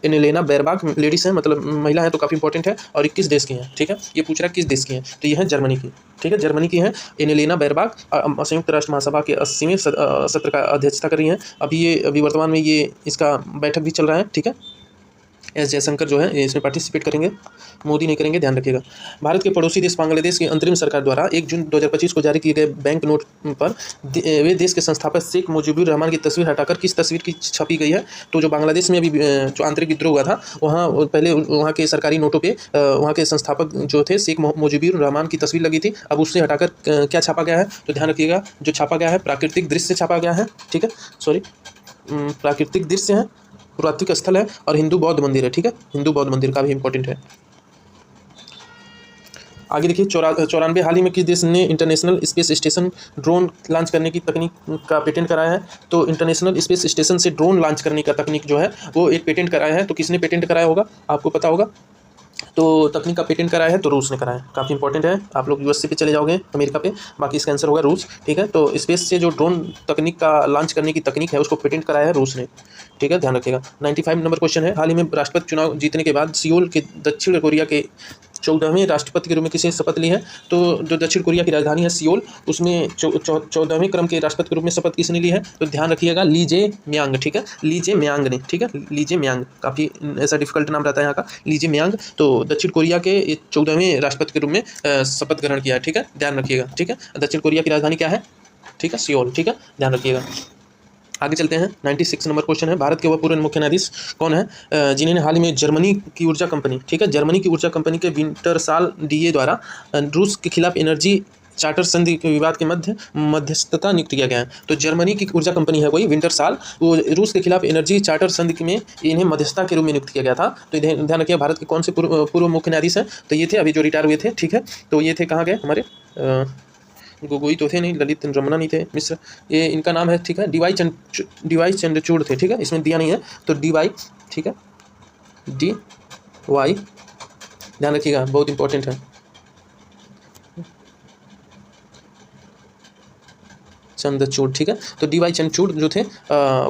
एलेना बैरबाक, लेडीज़ हैं, मतलब महिला है, तो काफ़ी इंपॉर्टेंट है। और 21 देश की हैं, ठीक है, ये पूछ रहा है किस देश की हैं, तो ये है जर्मनी की, ठीक है, जर्मनी की हैं एलेना बैरबाक, संयुक्त राष्ट्र महासभा के 80वें सत्र का अध्यक्षता कर रही हैं। अभी वर्तमान में ये इसका बैठक भी चल रहा है, ठीक है। एस जयशंकर जो है इसमें पार्टिसिपेट करेंगे, मोदी नहीं करेंगे, ध्यान रखिएगा। भारत के पड़ोसी देश बांग्लादेश की अंतरिम सरकार द्वारा 1 जून 2025 को जारी किए गए बैंक नोट पर वे देश के संस्थापक शेख मुजीबुर रहमान की तस्वीर हटाकर किस तस्वीर की छपी गई है? तो जो बांग्लादेश में अभी जो आंतरिक विद्रोह हुआ था, वहाँ पहले वहाँ के सरकारी नोटों पर वहाँ के संस्थापक जो थे शेख मुजीबुर रहमान की तस्वीर लगी थी, अब उससे हटाकर क्या छापा गया है? तो ध्यान रखिएगा, जो छापा गया है प्राकृतिक दृश्य छापा गया है, ठीक है, प्राकृतिक दृश्य है, पुरातत्विक स्थल है, और हिंदू बौद्ध मंदिर है, ठीक है, हिंदू बौद्ध मंदिर का भी इंपॉर्टेंट है। आगे देखिए, 94 हाल ही में किस देश ने international space station drone launch करने की तकनीक का पेटेंट कराया है? तो इंटरनेशनल स्पेस स्टेशन से ड्रोन लॉन्च करने का तकनीक जो है वो एक पेटेंट कराया है। तो किसने पेटेंट कराया होगा? आपको पता होगा। तो तकनीक का पेटेंट कराया है तो रूस ने कराया है, काफ़ी इंपॉर्टेंट है। आप लोग यूएसए पे चले जाओगे, अमेरिका पे, बाकी इसका आंसर होगा रूस, ठीक है। तो स्पेस से जो ड्रोन तकनीक का लॉन्च करने की तकनीक है उसको पेटेंट कराया है रूस ने, ठीक है, ध्यान रखिएगा। 95 नंबर क्वेश्चन है, हाल ही में राष्ट्रपति चुनाव जीतने के बाद सियोल के दक्षिण कोरिया के 14वें राष्ट्रपति के रूप में किसी शपथ ली है? तो जो दक्षिण कोरिया की राजधानी है सियोल, उसमें 14वें क्रम के राष्ट्रपति के रूप में शपथ किसने ली है? तो ध्यान रखिएगा, ली जे म्यांग, ठीक है, ली जे म्यांग ने, ठीक है, ली जे म्यांग, काफ़ी ऐसा डिफिकल्ट नाम रहता है यहाँ का, ली जे म्यांग। तो दक्षिण कोरिया के 14वें राष्ट्रपति के रूप में शपथ ग्रहण किया है, ठीक है, ध्यान रखिएगा, ठीक है। दक्षिण कोरिया की राजधानी क्या है? ठीक है, सियोल, ठीक है, ध्यान रखिएगा। आगे चलते हैं, 96 नंबर क्वेश्चन है, भारत के वह पूर्व मुख्य न्यायाधीश कौन है जिन्होंने हाल ही में जर्मनी की ऊर्जा कंपनी, ठीक है, जर्मनी की ऊर्जा कंपनी के विंटरसाल डीए द्वारा रूस के खिलाफ एनर्जी चार्टर संधि के विवाद के मध्यस्थता नियुक्त किया गया है? तो जर्मनी की ऊर्जा कंपनी है कोई विंटरसाल, वो रूस के खिलाफ एनर्जी चार्टर संधि में इन्हें मध्यस्थता के रूप में नियुक्त किया गया था। तो ध्यान रखिए, भारत के कौन से पूर्व मुख्य न्यायाधीश हैं? तो ये थे अभी जो रिटायर हुए थे, ठीक है। तो ये थे, कहाँ गए हमारे, गोगोई तो थे नहीं, ललित रमना नहीं थे, मिश्र, ये इनका नाम है, ठीक है, डीवाई चंद्रचूड़ थे, ठीक है, इसमें दिया नहीं है, तो डीवाई, ठीक है, डीवाई, ध्यान रखिएगा, बहुत इंपॉर्टेंट है, चंद्रचूड़, ठीक है। तो डीवाई चंद्रचूड़ जो थे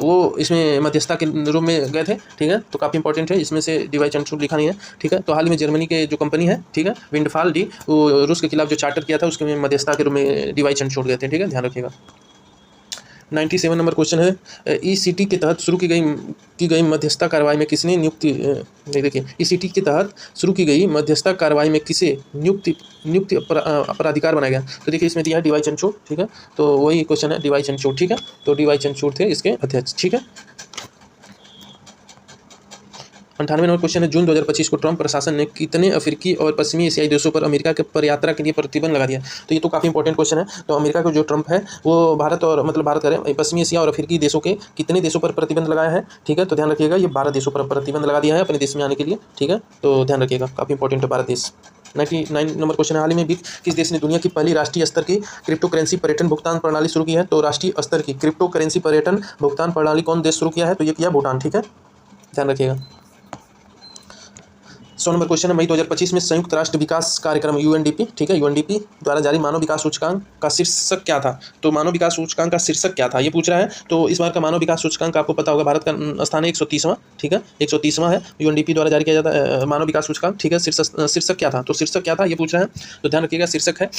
वो इसमें मध्यस्थता के रूप में गए थे, ठीक है, तो काफ़ी इंपॉर्टेंट है, इसमें से डीवाई चंद्रचूड़ लिखा नहीं है, ठीक है। तो हाल ही में जर्मनी के जो कंपनी है, ठीक है, विंडफाल डी, वो रूस के खिलाफ जो चार्टर किया था उसके में मध्यस्थता के रूप में डीवाई चंद्रचूड़ गए थे, ठीक है, ध्यान रखिएगा। 97 नंबर क्वेश्चन है, ईसीटी के तहत शुरू की गई मध्यस्थता कार्रवाई में किसने नियुक्ति देखिए, ईसीटी के तहत शुरू की गई मध्यस्थता कार्रवाई में किसे नियुक्ति अपराधिकार बनाया गया? तो देखिए इसमें दिया है डीवाई चंद्रचूड़, ठीक है, तो वही क्वेश्चन है डीवाई चंद्रचूड़, ठीक है, तो डीवाई चंद्रचूड़ थे इसके अध्यक्ष, ठीक है। 98 नंबर क्वेश्चन है, जून 2025 को ट्रंप प्रशासन ने कितने अफ्रीकी और पश्चिमी एशियाई देशों पर अमेरिका के पर यात्रा के लिए प्रतिबंध लगा दिया? तो ये तो काफ़ी इंपॉर्टेंट क्वेश्चन है। तो अमेरिका का जो ट्रंप है वो भारत और मतलब भारत करें पश्चिमी एशिया और अफ्रीकी देशों के कितने देशों पर प्रतिबंध लगाया है? ठीक है, तो ध्यान रखिएगा ये 12 देशों पर प्रतिबंध लगा दिया है अपने देश में आने के लिए, ठीक है, तो ध्यान रखिएगा, काफ़ी इंपॉर्टेंट है 12 देश। 99 नंबर क्वेश्चन है, हाल ही में भी किस देश ने दुनिया की पहली राष्ट्रीय स्तर की क्रिप्टो करेंसी पर्यटन भुगतान प्रणाली शुरू की है? तो राष्ट्रीय स्तर की क्रिप्टो करेंसी पर्यटन भुगतान प्रणाली कौन देश शुरू किया है? तो ये किया भूटान, ठीक है, ध्यान रखिएगा। 100 नंबर क्वेश्चन है, मई 2025 में संयुक्त राष्ट्र विकास कार्यक्रम यूएनडीपी, ठीक है, यूएनडीपी द्वारा जारी मानव विकास सूचकांक का शीर्षक क्या था? तो मानव विकास सूचकांक का शीर्षक क्या था ये पूछ रहा है। तो इस बार का मानव विकास सूचकांक आपको पता होगा, भारत का स्थान है 130वां, ठीक है, 130वां है, यूएनडीपी द्वारा जारी किया जाता है मानव विकास सूचकांक, ठीक है। शीर्षक क्या था? तो शीर्षक क्या था ये पूछ रहा है, तो ध्यान रखिएगा शीर्षक है,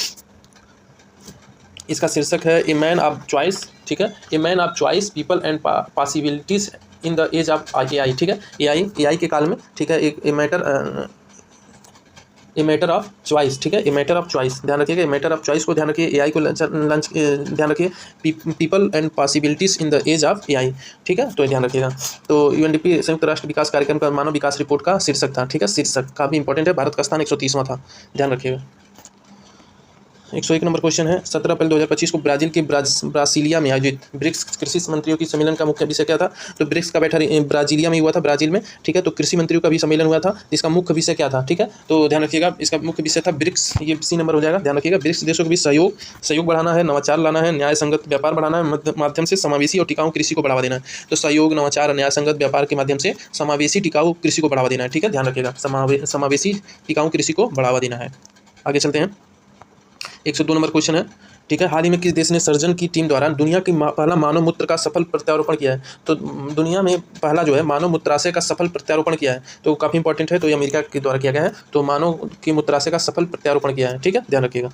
इसका शीर्षक है ए मैन ऑफ चॉइस, ठीक है, a man of choice people and possibilities in the age of AI, ठीक है, एआई के काल में, ठीक है, एक ए मैटर ऑफ चॉइस, ठीक है, ए मैटर ऑफ चॉइस, ध्यान रखिएगा, ए मैटर ऑफ चॉइस को ध्यान रखिए, एआई को लंच ध्यान रखिए, people and possibilities in the age of AI, ठीक है, तो ध्यान रखिएगा। तो यूएनडीपी संयुक्त राष्ट्र विकास कार्यक्रम का मानव विकास रिपोर्ट का शीर्षक था, ठीक है, शीर्षक काफी इंपॉर्टेंट है, भारत का स्थान 130वां था, ध्यान रखिएगा। 101 नंबर क्वेश्चन है, 17 अप्रैल 2025 को ब्राजील के ब्रासिलिया में आयोजित ब्रिक्स कृषि मंत्रियों की सम्मेलन का मुख्य विषय क्या था? तो ब्रिक्स का बैठा ब्राजीलिया में हुआ था, ब्राजील में, ठीक है, तो कृषि मंत्रियों का भी सम्मेलन हुआ था, जिसका मुख्य विषय क्या था? ठीक है, तो ध्यान रखिएगा, इसका मुख्य विषय था ब्रिक्स, ये सी नंबर हो जाएगा, ध्यान रखिएगा, ब्रिक्स देशों के बीच सहयोग बढ़ाना है, नवाचार लाना है, न्याय संगत व्यापार बढ़ाना है, माध्यम से समावेशी और टिकाऊ कृषि को बढ़ावा देना है। तो सहयोग, नवाचार, न्याय संगत व्यापार के माध्यम से समावेशी टिकाऊ कृषि को बढ़ावा देना है, ठीक है, ध्यान रखिएगा, समावेशी टिकाऊ कृषि को बढ़ावा देना है। आगे चलते हैं, 102 नंबर क्वेश्चन है, ठीक है, हाल ही में किस देश ने सर्जन की टीम द्वारा दुनिया की पहला मानव मूत्र का सफल प्रत्यारोपण किया है? तो दुनिया में पहला जो है मानव मूत्राशय का सफल प्रत्यारोपण किया है, तो काफ़ी इंपॉर्टेंट है, तो ये अमेरिका के द्वारा किया गया है, तो मानव की मूत्राशय का सफल प्रत्यारोपण किया है, ठीक है, ध्यान रखिएगा।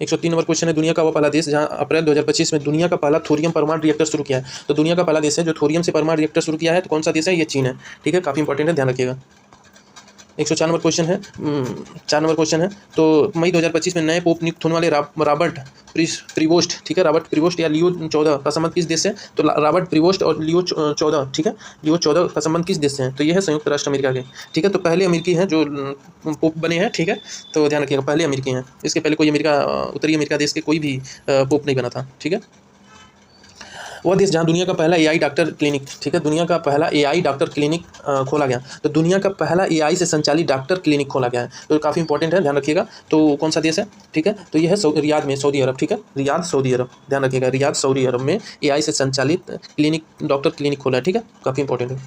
103 नंबर क्वेश्चन है, दुनिया का वो पहला देश जहां अप्रैल 2025 में दुनिया का पहला थोरियम परमाणु रिएक्टर शुरू किया है? तो दुनिया का पहला देश है जो थोरियम से परमाणु रिएक्टर शुरू किया है, तो कौन सा देश है? ये चीन है, ठीक है, काफ़ी इंपॉर्टेंट है, ध्यान रखिएगा। 104 नंबर क्वेश्चन है, 4 नंबर क्वेश्चन है, तो मई 2025 में नए पोप नियुक्त होने वाले रॉबर्ट प्रीवोस्ट, ठीक है, रॉबर्ट प्रीवोस्ट या लियो 14 का संबंध किस देश से? तो रॉबर्ट प्रीवोस्ट और लियो 14, ठीक है, लियो 14 का संबंध किस देश से है? तो ये है संयुक्त राष्ट्र अमेरिका के, ठीक है, तो पहले अमेरिकी हैं जो पोप बने हैं, ठीक है, तो ध्यान रखिएगा, पहले अमेरिकी हैं, इसके पहले कोई उत्तरी अमेरिका देश के कोई भी पोप नहीं बना था, ठीक है। वह देश जहाँ दुनिया का पहला एआई डॉक्टर क्लिनिक, ठीक है, दुनिया का पहला एआई डॉक्टर क्लिनिक खोला गया, तो दुनिया का पहला एआई से संचालित डॉक्टर क्लिनिक खोला गया है, तो काफ़ी इंपॉर्टेंट है, ध्यान रखिएगा। तो कौन सा देश है? ठीक है, तो यह है रियाद में, सऊदी अरब, ठीक है, रियाद सऊदी अरब, ध्यान रखिएगा, रियाद सऊदी अरब में एआई से संचालित क्लिनिक डॉक्टर क्लिनिक खोला है, ठीक है, काफ़ी इंपॉर्टेंट है।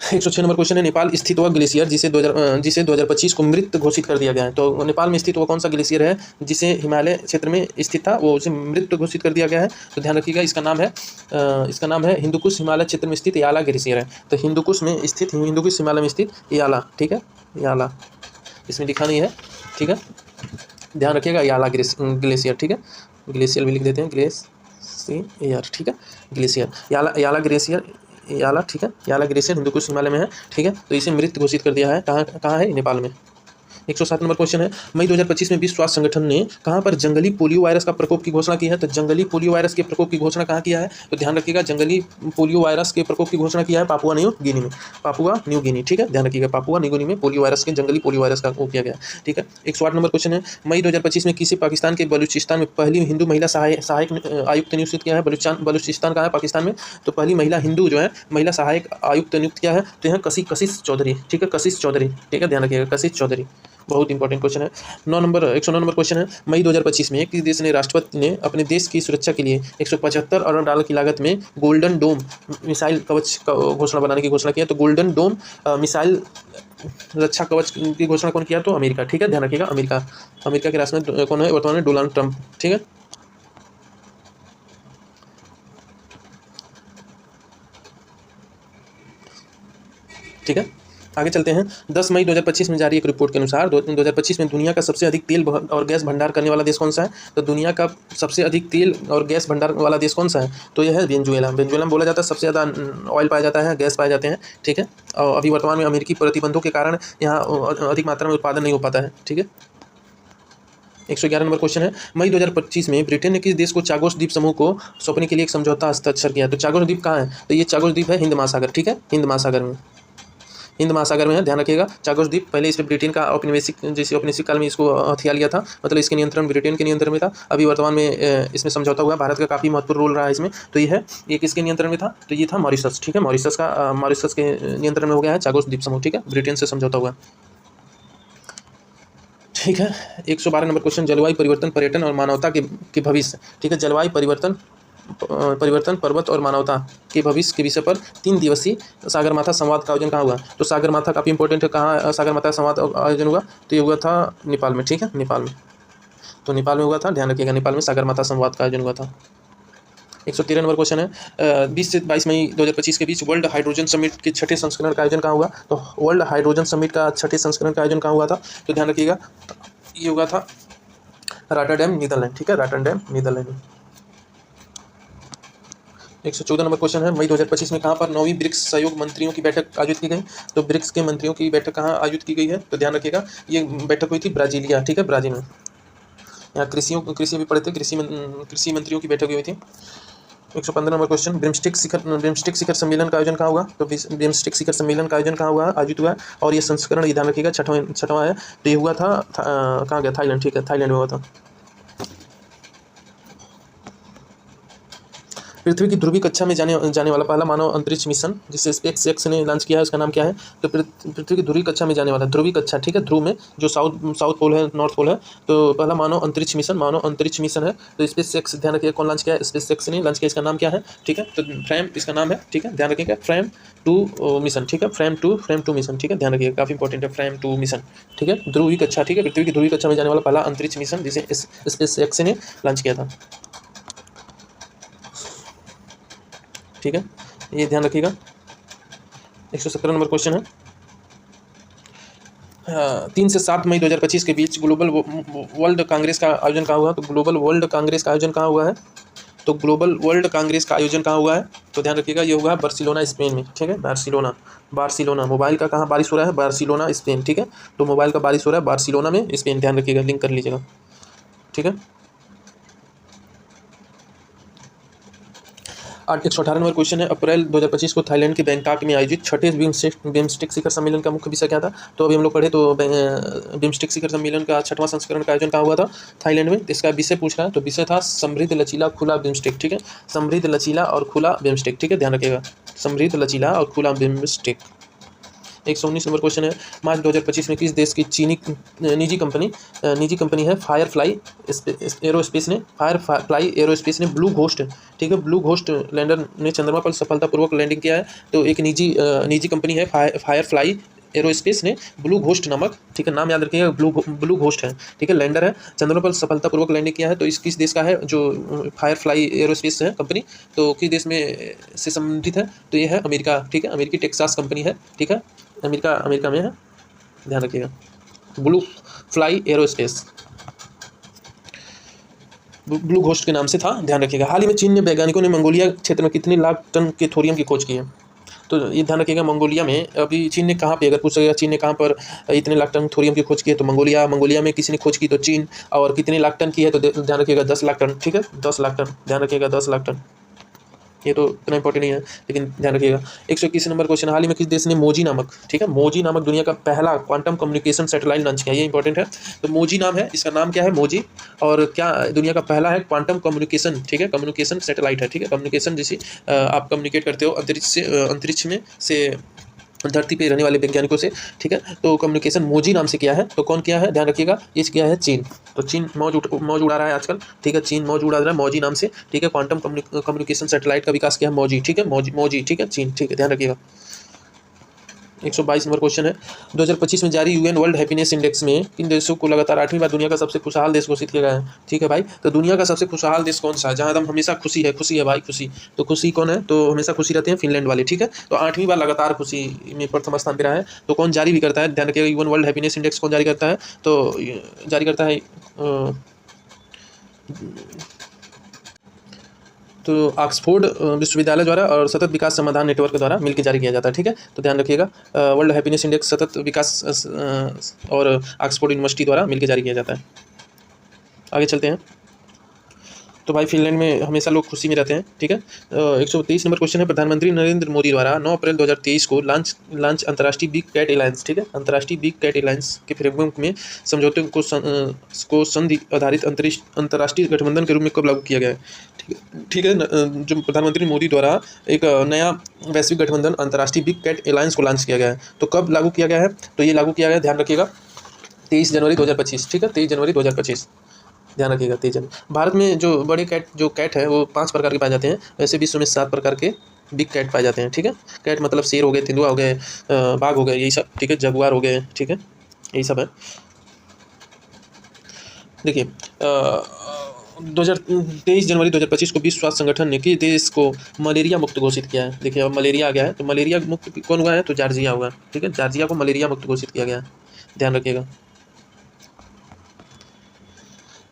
106 नंबर क्वेश्चन है, नेपाल स्थित वह ग्लेशियर जिसे 2025 को मृत घोषित कर दिया गया है? तो नेपाल में स्थित वह कौन सा ग्लेशियर है जिसे हिमालय क्षेत्र में स्थित था, वो उसे मृत घोषित कर दिया गया है? तो ध्यान रखिएगा, इसका नाम है हिंदुकुश, हिमालय क्षेत्र में स्थित याला ग्लेशियर है। तो हिंदुकुश में स्थित, हिंदुकुश हिमालय में स्थित याला, ठीक है, याला, इसमें लिखा नहीं है, ठीक है, ध्यान रखिएगा, याला ग्लेशियर, ठीक है, ग्लेशियर भी लिख देते हैं, ग्लेशियर, ठीक है, ग्लेशियर, याला ग्लेशियर, याला, ठीक है, याला ग्लेशियर हिंदुकुश हिमालय में है, ठीक है, तो इसे मृत घोषित कर दिया है, कहाँ है? नेपाल में। 107 नंबर क्वेश्चन है, मई 2025 में विश्व स्वास्थ्य संगठन ने कहाँ पर जंगली पोलियो वायरस का प्रकोप की घोषणा की है? तो जंगली पोलियो वायरस के प्रकोप की घोषणा कहाँ किया है? तो ध्यान रखिएगा, जंगली पोलियो वायरस के प्रकोप की घोषणा किया है पापुआ न्यू गिनी में, पापुआ न्यू गिनी, ठीक है, ध्यान रखिएगा, पापुआ न्यू गिनी में पोलियो वायरस के, जंगली पोलियो वायरस का वो किया गया, ठीक है। 108 नंबर क्वेश्चन है, मई 2025 में किसी पाकिस्तान के बलूचिस्तान में पहली हिंदू महिला सहायक आयुक्त नियुक्त किया है? बलूचिस्तान कहाँ है? पाकिस्तान में। तो पहली महिला हिंदू जो है महिला सहायक आयुक्त नियुक्त किया है, तो यह कशिश चौधरी, ठीक है, कशिश चौधरी, ठीक है, ध्यान रखिएगा, कशिश चौधरी, बहुत इंपॉर्टेंट क्वेश्चन है। 109 नंबर क्वेश्चन है, मई 2025 में किस देश ने राष्ट्रपति ने अपने देश की सुरक्षा के लिए 175 अरब डॉलर की लागत में गोल्डन डोम मिसाइल कवच का घोषणा बनाने की घोषणा किया? तो गोल्डन डोम मिसाइल रक्षा कवच की घोषणा कौन किया? तो अमेरिका, ठीक है, ध्यान रखिएगा, अमेरिका के राष्ट्रपति कौन है वर्तमान में? डोनाल्ड ट्रंप, ठीक है। ठीक है, आगे चलते हैं। 10 मई 2025 में जारी एक रिपोर्ट के अनुसार 2025 में दुनिया का सबसे अधिक तेल और गैस भंडार करने वाला देश कौन सा है? तो दुनिया का सबसे अधिक तेल और गैस भंडार वाला देश कौन सा है? तो यह है वेनेजुएला। वेनेजुएला में बोला जाता है सबसे ज़्यादा ऑयल पाया जाता है, गैस पाए जाते हैं, ठीक है। और अभी वर्तमान में अमेरिकी प्रतिबंधों के कारण यहाँ अधिक मात्रा में उत्पादन नहीं हो पाता है, ठीक है। 111 नंबर क्वेश्चन है, मई 2025 में ब्रिटेन ने किस देश को चागोस द्वीप समूह को सौंपने के लिए एक समझौता हस्ताक्षर किया? तो चागोस द्वीप कहाँ है? तो ये चागोस द्वीप है हिंद महासागर, ठीक है, हिंद महासागर में है, ध्यान रखिएगा। चागोस द्वीप पहले इस पर ब्रिटेन का औपनिवेशिक काल में इसको हथिया लिया था, मतलब इसके नियंत्रण ब्रिटेन के नियंत्रण में था। अभी वर्तमान में इसमें समझौता हुआ, भारत का काफ़ी महत्वपूर्ण रोल रहा है इसमें। तो ये किसके नियंत्रण में था? तो ये था मॉरिशस, ठीक है, मॉरिशस के नियंत्रण में हो गया है चागोस द्वीप समूह, ठीक है, ब्रिटेन से समझौता हुआ, ठीक है। 112 नंबर क्वेश्चन, जलवायु परिवर्तन, पर्यटन और मानवता के भविष्य, ठीक है। जलवायु परिवर्तन, पर्वत और मानवता के भविष्य के विषय पर 3 दिवसीय सागरमाथा संवाद का आयोजन कहाँ हुआ? तो सागरमाथा काफ़ी इंपॉर्टेंट है, कहाँ सागरमाथा संवाद आयोजन हुआ? तो ये हुआ था नेपाल में, ठीक है, नेपाल में। तो नेपाल में हुआ था, ध्यान रखिएगा, नेपाल में सागरमाथा संवाद का आयोजन हुआ था। 113 नंबर क्वेश्चन है, 20 से 22 मई 2025 के बीच वर्ल्ड हाइड्रोजन समिट के छठे संस्करण का आयोजन कहाँ हुआ? तो वर्ल्ड हाइड्रोजन समिट का छठे संस्करण का आयोजन कहाँ हुआ था? तो ध्यान रखिएगा, ये हुआ था रॉटरडैम, नीदरलैंड, ठीक है, रॉटरडैम, नीदरलैंड। 114 नंबर क्वेश्चन है, मई 2025 में कहाँ पर 9वीं ब्रिक्स सहयोग मंत्रियों की बैठक आयोजित की गई? तो ब्रिक्स के मंत्रियों की बैठक कहाँ आयोजित की गई है? तो ध्यान रखिएगा, ये बैठक हुई थी ब्राजीलिया, ठीक है, ब्राजील में। यहाँ कृषि भी पढ़े थे, कृषि मंत्रियों की बैठक हुई थी। 115 नंबर क्वेश्चन, बिम्स्टेक शिखर सम्मेलन का आयोजन कहाँ हुआ? तो बिम्स्टेक शिखर सम्मेलन का आयोजन कहाँ हुआ, आयोजित हुआ? और ये संस्करण, ध्यान रखिएगा, छठवां है। तो ये हुआ था कहाँ गया? थाईलैंड, ठीक है, थाईलैंड में हुआ था। पृथ्वी की ध्रुवीय कक्षा में जाने वाला पहला मानव अंतरिक्ष मिशन जिसे स्पेसएक्स ने लॉन्च किया है, उसका नाम क्या है? तो पृथ्वी की ध्रुवीय कक्षा में जाने वाला, ध्रुवीय कक्षा, ठीक है, ध्रुव में जो साउथ पोल है, नॉर्थ पोल है, तो पहला मानव अंतरिक्ष मिशन है। तो स्पेसएक्स, ध्यान रखिएगा, कौन लॉन्च किया है? स्पेसएक्स ने लॉन्च किया, इसका नाम क्या है? ठीक है, तो फ्रेम इसका नाम है, ठीक है, ध्यान रखिएगा, फ्रेम 2 मिशन, ठीक है, फ्रेम टू मिशन, ठीक है, ध्यान रखिएगा, काफ़ी इंपॉर्टेंट है, फ्रेम 2 मिशन, ठीक है, ध्रुवीय कक्षा, ठीक है, पृथ्वी की ध्रुवीय कक्षा में जाने वाला पहला अंतरिक्ष मिशन जिसे स्पेसएक्स ने लॉन्च किया था, ठीक है, ये ध्यान रखिएगा। 117 नंबर क्वेश्चन है, 3 से 7 मई 2025 के बीच ग्लोबल वर्ल्ड कांग्रेस का आयोजन कहाँ हुआ? तो ग्लोबल वर्ल्ड कांग्रेस का आयोजन कहाँ हुआ है? तो ग्लोबल वर्ल्ड कांग्रेस का आयोजन कहाँ हुआ है? तो ध्यान रखिएगा, ये हुआ है बार्सिलोना, स्पेन में, ठीक है, बार्सिलोना। मोबाइल का कहाँ बारिश हो रहा है? बार्सिलोना, स्पेन, ठीक है, तो मोबाइल का बारिश हो रहा है बार्सिलोना में, स्पेन, ध्यान रखिएगा, लिंक कर लीजिएगा, ठीक है। 118 नंबर क्वेश्चन है, अप्रैल 2025 को थाईलैंड के बैंकॉक में आयोजित छठे बिम्स्टेक शिखर सम्मेलन का मुख्य विषय क्या था? तो अभी हम लोग पढ़े, तो बिम्स्टेक शिखर सम्मेलन का 6वां संस्करण का आयोजन कहाँ हुआ था? थाईलैंड में। इसका विषय पूछ रहा है, तो विषय था समृद्ध, लचीला, खुला बिम्स्टेक, ठीक है, समृद्ध, लचीला और खुला बिम्स्टेक, ठीक है, ध्यान रखिएगा, समृद्ध, लचीला और खुला बिम्स्टेक। 119 नंबर क्वेश्चन है, मार्च 2025 में किस देश की निजी कंपनी है फायरफ्लाई एरोस्पेस ने ब्लू घोस्ट, ठीक है, ब्लू घोस्ट लैंडर ने चंद्रमा पर सफलतापूर्वक लैंडिंग किया है? तो एक निजी कंपनी है फायरफ्लाई एरोस्पेस ने ब्लू घोस्ट नामक, ठीक है, नाम याद रखिएगा, ब्लू घोस्ट है, ठीक है, लैंडर है, चंद्रमा पर सफलतापूर्वक लैंडिंग किया है। तो इस किस देश का है जो फायरफ्लाई एरोस्पेस है कंपनी? तो किस देश में से संबंधित है? तो ये है अमेरिका, ठीक है, अमेरिकी टेक्सास कंपनी है, ठीक है, अमेरिका में है, ध्यान रखिएगा, blue fly aerospace, blue ghost के नाम से था, ध्यान रखिएगा। हाल ही में चीन ने वैज्ञानिकों ने मंगोलिया क्षेत्र में कितने लाख टन के थोरियम की खोज की है? तो ये ध्यान रखिएगा, मंगोलिया में अभी चीन ने कहाँ पे, अगर पूछ सकेगा चीन ने कहाँ पर इतने लाख टन थोरियम की खोज की है, तो मंगोलिया में किसी ने खोज की, तो चीन। और कितने लाख टन की है? तो ध्यान रखिएगा 10 लाख टन, ठीक है, 10 लाख टन, ध्यान रखिएगा, 10 लाख टन। ये तो इतना इंपॉर्टेंट नहीं है, लेकिन ध्यान रखिएगा। 121 नंबर क्वेश्चन, हाल ही में किस देश ने मोजी नामक, ठीक है, मोजी नामक दुनिया का पहला क्वांटम कम्युनिकेशन सैटेलाइट लॉन्च किया? ये इंपॉर्टेंट है। तो मोजी नाम है, इसका नाम क्या है? मोजी। और क्या दुनिया का पहला है क्वांटम कम्युनिकेशन, ठीक है, कम्युनिकेशन सैटेलाइट है, ठीक है, कम्युनिकेशन जैसे आप कम्युनिकेट करते हो अंतरिक्ष में से धरती पे रहने वाले वैज्ञानिकों से, ठीक है, तो कम्युनिकेशन मोजी नाम से किया है। तो कौन किया है? ध्यान रखिएगा, ये किया है चीन। तो चीन मौज उड़ा रहा है आजकल, ठीक है, चीन मौज उड़ा रहा है मोजी नाम से, ठीक है, क्वांटम कम्युनिकेशन सैटेलाइट का विकास किया है मोजी, ठीक है, मोजी, ठीक है, चीन, ठीक है, ध्यान रखिएगा। 122 नंबर क्वेश्चन है। 2025 में जारी यूएन वर्ल्ड हैप्पीनेस इंडेक्स में किन देशों को लगातार 8वीं बार दुनिया का सबसे खुशहाल देश घोषित किया गया है? ठीक है भाई, तो दुनिया का सबसे खुशहाल देश कौन सा है, जहाँ एकदम हमेशा खुशी है भाई, खुशी। तो खुशी कौन है, तो हमेशा खुशी रहते हैं फिनलैंड वाले। ठीक है, तो 8वीं बार लगातार खुशी में प्रथम स्थान पर रहा है। तो कौन जारी भी करता है, ध्यान रखिएगा, यूएन वर्ल्ड हैप्पीनेस इंडेक्स कौन जारी करता है, तो जारी करता है तो ऑक्सफोर्ड विश्वविद्यालय द्वारा और सतत विकास समाधान नेटवर्क द्वारा मिलकर जारी किया जाता है। ठीक है, तो ध्यान रखिएगा, वर्ल्ड हैप्पीनेस इंडेक्स सतत विकास और ऑक्सफोर्ड यूनिवर्सिटी द्वारा मिलकर जारी किया जाता है। आगे चलते हैं। तो भाई फिनलैंड में हमेशा लोग खुशी में रहते हैं। ठीक है, 123 नंबर क्वेश्चन है। प्रधानमंत्री नरेंद्र मोदी द्वारा 9 अप्रैल 2023 को लॉन्च अंतर्राष्ट्रीय बिग कैट एलायंस, ठीक है, अंतर्राष्ट्रीय बिग कैट एलायंस के फ्रेमवर्क में समझौते को संधि आधारित अंतर्राष्ट्रीय गठबंधन के रूप में कब लागू किया गया है? ठीक है, जो प्रधानमंत्री मोदी द्वारा एक नया वैश्विक गठबंधन अंतर्राष्ट्रीय बिग कैट एलायंस को लॉन्च किया गया है। तो कब लागू किया गया है, तो ये लागू किया गया, ध्यान रखिएगा, 23 जनवरी 2025। ठीक है, 23 जनवरी 2025, ध्यान रखिएगा, 23 जनवरी। भारत में जो बड़े कैट है वो 5 प्रकार के पाए जाते हैं। वैसे विश्व में 7 प्रकार के बिग कैट पाए जाते हैं। ठीक है, कैट मतलब शेर हो गए, तेंदुआ हो गए, बाघ हो गए, यही सब। ठीक है, जगुआर हो गए, ठीक है, यही सब है। देखिए, 23 जनवरी 2025 को विश्व स्वास्थ्य संगठन ने किस देश को मलेरिया मुक्त घोषित किया है? देखिए, अब मलेरिया आ गया है, तो मलेरिया मुक्त कौन हुआ है, तो जॉर्जिया हुआ। ठीक है, जॉर्जिया को मलेरिया मुक्त घोषित किया गया है, ध्यान रखिएगा।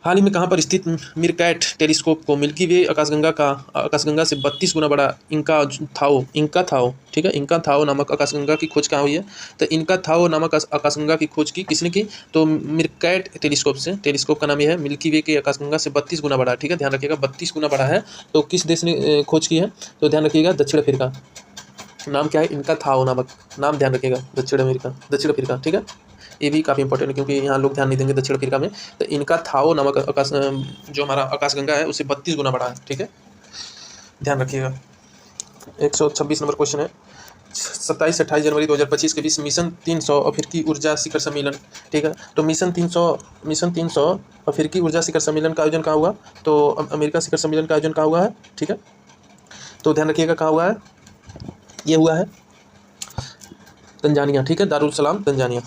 हाल ही में कहाँ पर स्थित मीरकैट टेलीस्कोप को मिल्की वे आकाशगंगा से 32 गुना बड़ा इंका थाओ, ठीक है, इंका थाओ नामक आकाशगंगा की खोज कहाँ हुई है? तो इंका थाओ नामक आकाशगंगा की खोज की किसने की? तो मीरकैट टेलीस्कोप से। टेलीस्कोप का नाम यह है मिल्की वे के आकाशगंगा से 32 गुना बड़ा। ठीक है, ध्यान रखिएगा, 32 गुना बड़ा है। तो किस देश ने खोज की है? तो ध्यान रखिएगा, दक्षिण अफ्रीका। नाम क्या है? इनका थाओ नामक नाम, ध्यान रखिएगा, दक्षिण अफ्रीका। ठीक है, ये भी काफ़ी इंपॉर्टेंट है क्योंकि यहाँ लोग ध्यान नहीं देंगे दक्षिण अफ्रीका में। तो इनका थाओ नामक जो हमारा आकाशगंगा है उससे 32 गुना बड़ा है। ठीक है, ध्यान रखिएगा। 126 नंबर क्वेश्चन है। 27 से 28 जनवरी 2025 के बीच मिशन 300 अफ्रीकी ऊर्जा शिखर सम्मेलन। ठीक है, तो मिशन 300 अफ्रीकी ऊर्जा शिखर सम्मेलन का आयोजन कहाँ हुआ? तो अमेरिका शिखर सम्मेलन का आयोजन कहाँ हुआ है? ठीक है, तो ध्यान रखिएगा कहाँ हुआ है, ये हुआ है तंजानिया। ठीक है, दारुल सलाम तंजानिया।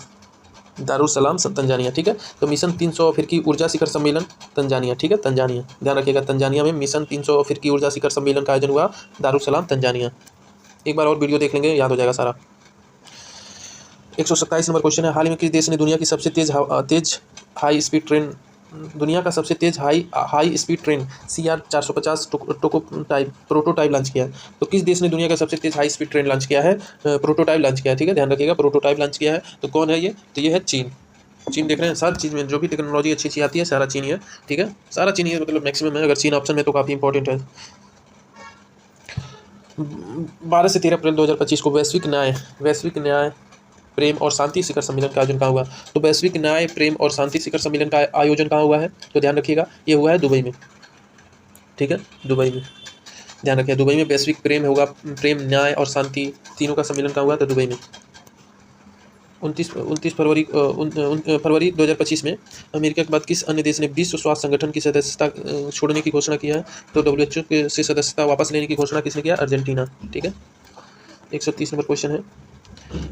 ठीक है, तो मिशन 300 अफ्रीकी ऊर्जा शिखर सम्मेलन तंजानिया। ठीक है, तंजानिया, ध्यान रखिएगा, तंजानिया में मिशन 300 अफ्रीकी ऊर्जा शिखर सम्मेलन का आयोजन हुआ, दारुल सलाम तंजानिया। एक बार और वीडियो देख लेंगे, याद हो जाएगा सारा। 127 नंबर क्वेश्चन है। हाल ही में किस देश ने दुनिया की सबसे तेज high speed train high speed train CR450 prototype launch किया है? तो किस देश ने दुनिया का सबसे तेज हाई स्पीड ट्रेन लॉन्च किया है? प्रोटोटाइप लॉन्च किया है। ठीक है, ध्यान रखिएगा, प्रोटोटाइप लॉन्च किया है। तो कौन है ये? तो ये है चीन। चीन देख रहे हैं, हर चीज़ में जो भी टेक्नोलॉजी अच्छी आती है सारा चीन ही है। ठीक है, सारा चीन ही है, मतलब मैक्सिमम है। अगर चीन ऑप्शन में तो काफ़ी इंपॉर्टेंट है। 12 से 13 अप्रैल 2025 को वैश्विक न्याय प्रेम और शांति शिखर सम्मेलन का आयोजन कहाँ हुआ? तो वैश्विक न्याय प्रेम और शांति शिखर सम्मेलन का आयोजन कहाँ हुआ है? तो ध्यान रखिएगा, ये हुआ है दुबई में। ठीक है, दुबई में, ध्यान रखिए, दुबई में वैश्विक प्रेम, न्याय और शांति तीनों का सम्मेलन कहाँ हुआ? तो दुबई में। 29 फरवरी 2025 में अमेरिका के बाद किस अन्य देश ने विश्व स्वास्थ्य संगठन की सदस्यता छोड़ने की घोषणा की है? तो WHO से सदस्यता वापस लेने की घोषणा किसने किया? अर्जेंटीना। ठीक है, 130 नंबर क्वेश्चन है।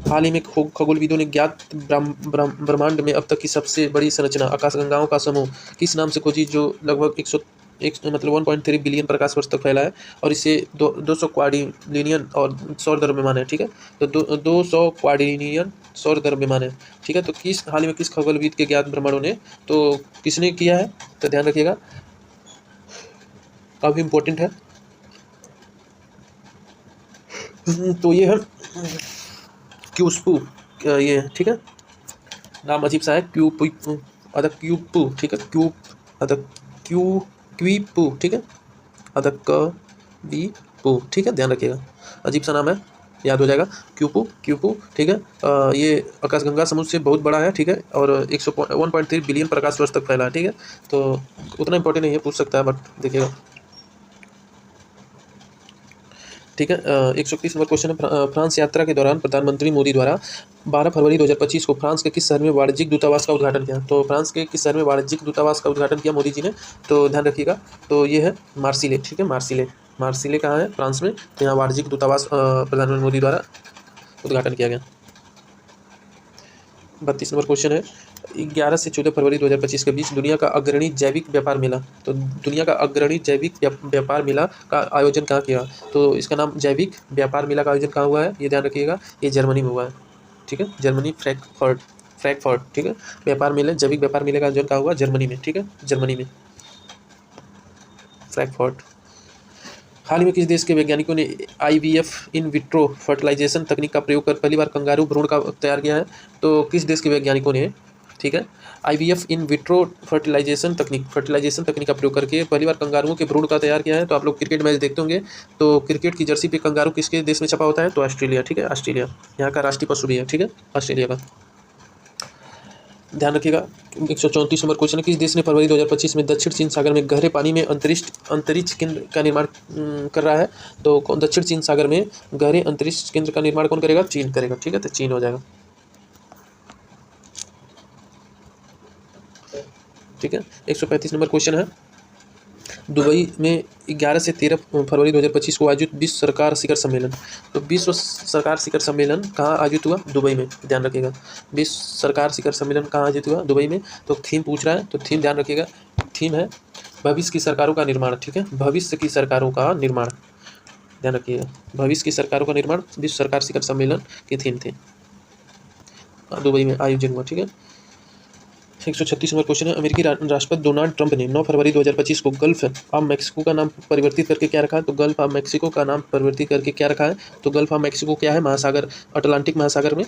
हाल ही में खगोलविदों ने ज्ञात ब्रह्मांड में अब तक की सबसे बड़ी संरचना आकाशगंगाओं का समूह किस नाम से खोजी, जो लगभग 1.3 बिलियन प्रकाश वर्ष तक फैला है और इसे 200 क्वाड्रिलियन और सौर द्रव्यमान है। ठीक है, तो 200 क्वाड्रिलियन सौर द्रव्यमान है। ठीक है, तो हाल ही में किस खगोलविद के ज्ञात ब्रह्मांडों ने, तो किसने किया है? तो ध्यान रखिएगा, काफ़ी इंपॉर्टेंट है। तो ये है क्यूस्पू, ये, ठीक है, नाम अजीब सा है, क्यूपू। ठीक है, क्वीपू। ठीक है, क्वीपू। ठीक है, ध्यान रखिएगा, अजीब सा नाम है, याद हो जाएगा, क्यूपू। ठीक है, ये आकाशगंगा समुद्र से बहुत बड़ा है। ठीक है, और 1.3 बिलियन प्रकाश वर्ष तक फैला है। ठीक है, तो उतना इंपॉर्टेंट नहीं है, पूछ सकता है, बट देखिएगा। ठीक है, 131 नंबर क्वेश्चन है। फ्रांस यात्रा के दौरान प्रधानमंत्री मोदी द्वारा 12 फरवरी 2025 को फ्रांस के किस शहर में वाणिज्यिक दूतावास का उद्घाटन किया? तो फ्रांस के किस शहर में वाणिज्यिक दूतावास का उद्घाटन किया मोदी जी ने? तो ध्यान रखिएगा, तो ये है मार्सिले। ठीक है, मार्सिले कहाँ है? फ्रांस में। तो यहाँ वाणिज्यिक दूतावास प्रधानमंत्री मोदी द्वारा उद्घाटन किया गया। 32 नंबर क्वेश्चन है, 11 से 14 फरवरी 2025 के बीच दुनिया का अग्रणी जैविक व्यापार मेला, तो दुनिया का अग्रणी जैविक व्यापार मेला का आयोजन कहाँ किया? तो इसका नाम जैविक व्यापार मेला का आयोजन कहाँ हुआ है, ये ध्यान रखिएगा, ये जर्मनी में हुआ है। ठीक है, जर्मनी, फ्रैंकफर्ट। ठीक है, व्यापार मेले, जैविक व्यापार मेले का आयोजन कहाँ हुआ? जर्मनी में। ठीक है, जर्मनी में, फ्रैंकफर्ट। हाल ही में किस देश के वैज्ञानिकों ने IVF इन विट्रो फर्टिलाइजेशन तकनीक का प्रयोग कर पहली बार कंगारू भ्रूण का तैयार किया है? तो किस देश के वैज्ञानिकों ने, ठीक है, IVF इन विट्रो फर्टिलाइजेशन तकनीक का प्रयोग करके पहली बार कंगारुओं के भ्रूण का तैयार किया है? तो आप लोग क्रिकेट मैच देखते होंगे, तो क्रिकेट की जर्सी पे कंगारू किसके देश में छपा होता है? तो ऑस्ट्रेलिया। ठीक है, ऑस्ट्रेलिया यहाँ का राष्ट्रीय पशु भी है। ठीक है, ऑस्ट्रेलिया का, ध्यान रखिएगा। 134 नंबर क्वेश्चन है, किस देश ने फरवरी 2025 में दक्षिण चीन सागर में गहरे पानी में अंतरिक्ष केंद्र का निर्माण कर रहा है? तो दक्षिण चीन सागर में गहरे अंतरिक्ष केंद्र का निर्माण कौन करेगा? चीन करेगा। ठीक है, तो चीन हो जाएगा। ठीक है, 135 नंबर क्वेश्चन है, दुबई में 11 से 13 फरवरी 2025 को आयोजित विश्व सरकार शिखर सम्मेलन, तो विश्व सरकार शिखर सम्मेलन कहाँ आयोजित हुआ? दुबई में। ध्यान रखिएगा, विश्व सरकार शिखर सम्मेलन कहाँ आयोजित हुआ? दुबई में। तो थीम पूछ रहा है, तो थीम ध्यान रखिएगा, थीम है भविष्य की सरकारों का निर्माण। ठीक है, भविष्य की सरकारों का निर्माण, ध्यान रखिएगा, भविष्य की सरकारों का निर्माण विश्व सरकार शिखर सम्मेलन की थीम थी, दुबई में आयोजन हुआ। ठीक है, 136 नंबर क्वेश्चन है, अमेरिकी राष्ट्रपति डोनाल्ड ट्रंप ने 9 फरवरी 2025 को गल्फ ऑफ मैक्सिको का नाम परिवर्तित करके क्या रखा है? तो गल्फ ऑफ मैक्सिको का नाम परिवर्तित करके क्या रखा है? तो गल्फ ऑफ मैक्सिको क्या है? महासागर, अटलांटिक महासागर में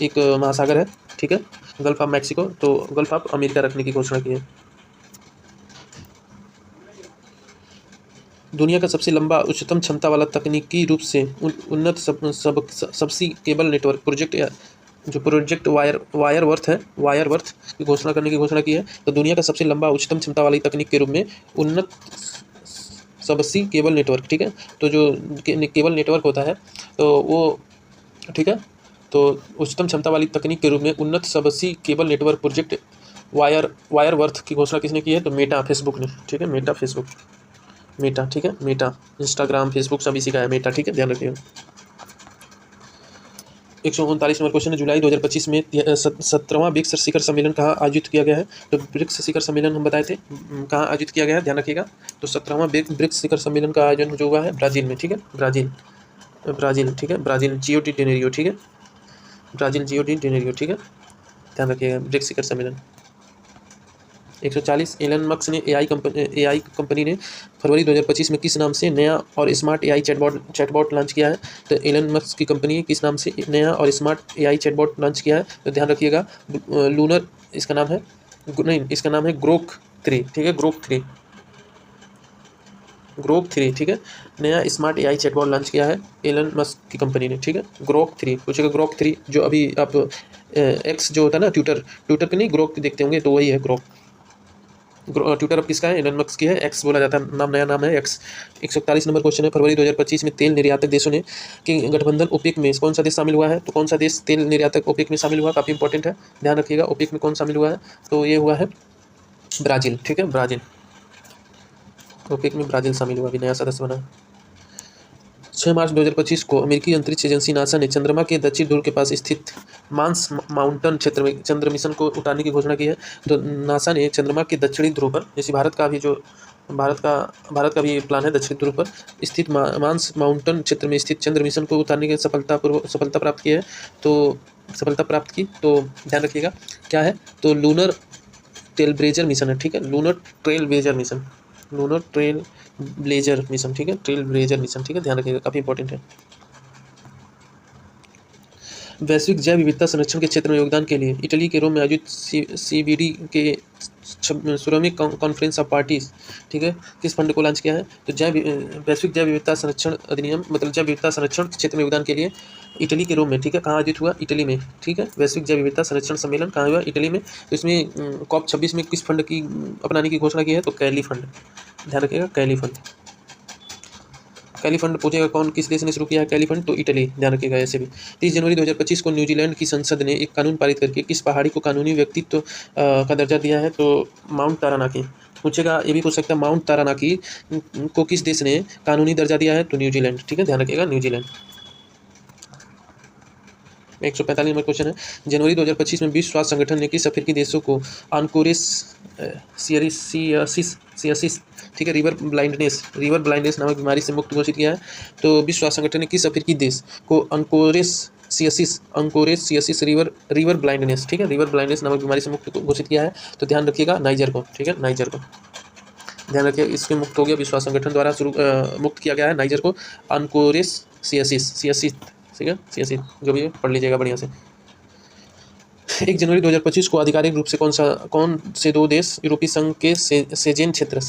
एक महासागर है। ठीक है, गल्फ ऑफ मैक्सिको, तो गल्फ ऑफ अमेरिका रखने की घोषणा की है। दुनिया का सबसे लंबा उच्चतम क्षमता वाला तकनीकी रूप से उन्नत सबसी केबल नेटवर्क प्रोजेक्ट वायरवर्थ है, वायरवर्थ की घोषणा करने की घोषणा की है। तो दुनिया का सबसे लंबा उच्चतम क्षमता वाली तकनीक के रूप में उन्नत सबसी केबल नेटवर्क, ठीक है, तो जो केबल नेटवर्क होता है तो वो, ठीक है, तो उच्चतम क्षमता वाली तकनीक के रूप में उन्नत सबसी केबल नेटवर्क प्रोजेक्ट वायरवर्थ की घोषणा किसने की है? तो मेटा, फेसबुक ने। ठीक है, मेटा, फेसबुक, मेटा। ठीक है, मेटा, इंस्टाग्राम, फेसबुक सब इसी का है, मेटा। ठीक है, ध्यान रखिएगा। 139 नंबर क्वेश्चन है, जुलाई 2025 में 17वां ब्रिक्स शिखर सम्मेलन कहाँ आयोजित किया गया है? तो ब्रिक्स शिखर सम्मेलन हम बताए थे कहाँ आयोजित किया गया है, ध्यान रखिएगा। तो 17वां ब्रिक्स शिखर सम्मेलन का आयोजन जो हुआ है ब्राज़ील में। ठीक है, ब्राज़ील, ठीक है, ब्राज़ील, जियो डी जेनेरियो। ठीक है, ब्राज़ील, जियो डी जेनेरियो। ठीक है, ध्यान रखिएगा, ब्रिक्स शिखर सम्मेलन। 140, एलन मस्क ने AI कंपनी ने फरवरी 2025 में किस नाम से नया और स्मार्ट AI चैटबॉट लॉन्च किया है? तो एलन मस्क की कंपनी किस नाम से नया और स्मार्ट AI चैटबॉट लॉन्च किया है? तो ध्यान रखिएगा, लूनर इसका नाम है, नहीं, इसका नाम है ग्रोक 3। ठीक है, ग्रोक 3, ठीक है, नया स्मार्ट AI चैटबॉट लॉन्च किया है एलन मस्क की कंपनी ने। ठीक है, ग्रोक 3 पूछेगा, ग्रोक 3 जो अभी आप एक्स जो होता है ना, ट्विटर पे नहीं, ग्रोक देखते होंगे, तो वही है ग्रोक। ट्विटर अब किसका है? एलन मस्क की है, एक्स बोला जाता है, नाम, नया नाम है एक्स। 141 नंबर क्वेश्चन है, फरवरी 2025 में तेल निर्यातक देशों ने कि गठबंधन ओपेक में कौन सा देश शामिल हुआ है? तो कौन सा देश तेल निर्यातक ओपेक में शामिल हुआ? काफ़ी इंपॉर्टेंट है, ध्यान रखिएगा, ओपेक में कौन शामिल हुआ है? तो ये हुआ है ब्राज़ील। ठीक है, ब्राज़ील, ओपेक में ब्राज़ील शामिल हुआ, अभी नया सदस्य बना। 6 मार्च 2025 को अमेरिकी अंतरिक्ष एजेंसी नासा ने चंद्रमा के दक्षिण ध्रुव के पास स्थित मार्स माउंटेन क्षेत्र में चंद्र मिशन को उतारने की घोषणा की है। तो नासा ने चंद्रमा के दक्षिणी ध्रुव पर, जैसे भारत का भी प्लान है दक्षिणी ध्रुव पर स्थित मार्स माउंटेन क्षेत्र में स्थित चंद्र मिशन को उतारने की सफलता प्राप्त की है। तो सफलता प्राप्त की, तो ध्यान रखिएगा क्या है? तो लूनर ट्रेलब्लेजर मिशन है। ठीक है, लूनर ट्रेलब्लेजर मिशन, ठीक है, ट्रेलब्लेजर मिशन। ठीक है, ध्यान रखिएगा, काफ़ी इंपॉर्टेंट है। वैश्विक जैव विविधता संरक्षण के क्षेत्र में योगदान के लिए इटली के रोम में आयोजित CBD के 16वीं कॉन्फ्रेंस ऑफ पार्टीज, ठीक है, किस फंड को लॉन्च किया है? तो वैश्विक जैव विविधता संरक्षण अधिनियम, मतलब जैव विविधता संरक्षण क्षेत्र में योगदान के लिए इटली के रोम में, ठीक है, कहाँ आयोजित हुआ? इटली में। ठीक है, वैश्विक जैव विविधता संरक्षण सम्मेलन कहाँ हुआ? इटली में। तो इसमें COP26 में किस फंड की अपनाने की घोषणा की है? तो कैली फंड, ध्यान रखिएगा, कैली फंड। कैली फंड पूछेगा कौन, किस देश ने शुरू किया है कैली फंड? तो इटली, ध्यान रखिएगा ऐसे भी। 30 जनवरी 2025 को न्यूजीलैंड की संसद ने एक कानून पारित करके किस पहाड़ी को कानूनी व्यक्तित्व का दर्जा दिया है? तो माउंट तारानाकी। पूछेगा, ये भी पूछ सकता है, माउंट तारानाकी को किस देश ने कानूनी दर्जा दिया है? तो न्यूजीलैंड। ठीक है, ध्यान रखिएगा, न्यूजीलैंड। 145 नंबर क्वेश्चन है, जनवरी 2025 में विश्व स्वास्थ्य संगठन ने किस अफ्रीकी देशों को ऑनकोरिस सियासिस, ठीक है, रिवर ब्लाइंडनेस नामक बीमारी से मुक्त घोषित किया है। तो विश्व स्वास्थ्य संगठन ने किस अफ्रीकी देश को अंकोरेसियासिस रिवर ब्लाइंडनेस, ठीक है, रिवर ब्लाइंडनेस नामक बीमारी से मुक्त घोषित किया है? तो ध्यान रखिएगा नाइजर को, ठीक है, नाइजर को ध्यान रखिए, इसके मुक्त हो गया, विश्व स्वास्थ्य संगठन द्वारा मुक्त किया गया है नाइजर को सियासिस, ठीक है, सियासिस, जो भी है पढ़ लीजिएगा बढ़िया से। 1 जनवरी 2025 को आधिकारिक रूप से कौन से 2 देश यूरोपीय संघ के सेजेन क्षेत्र,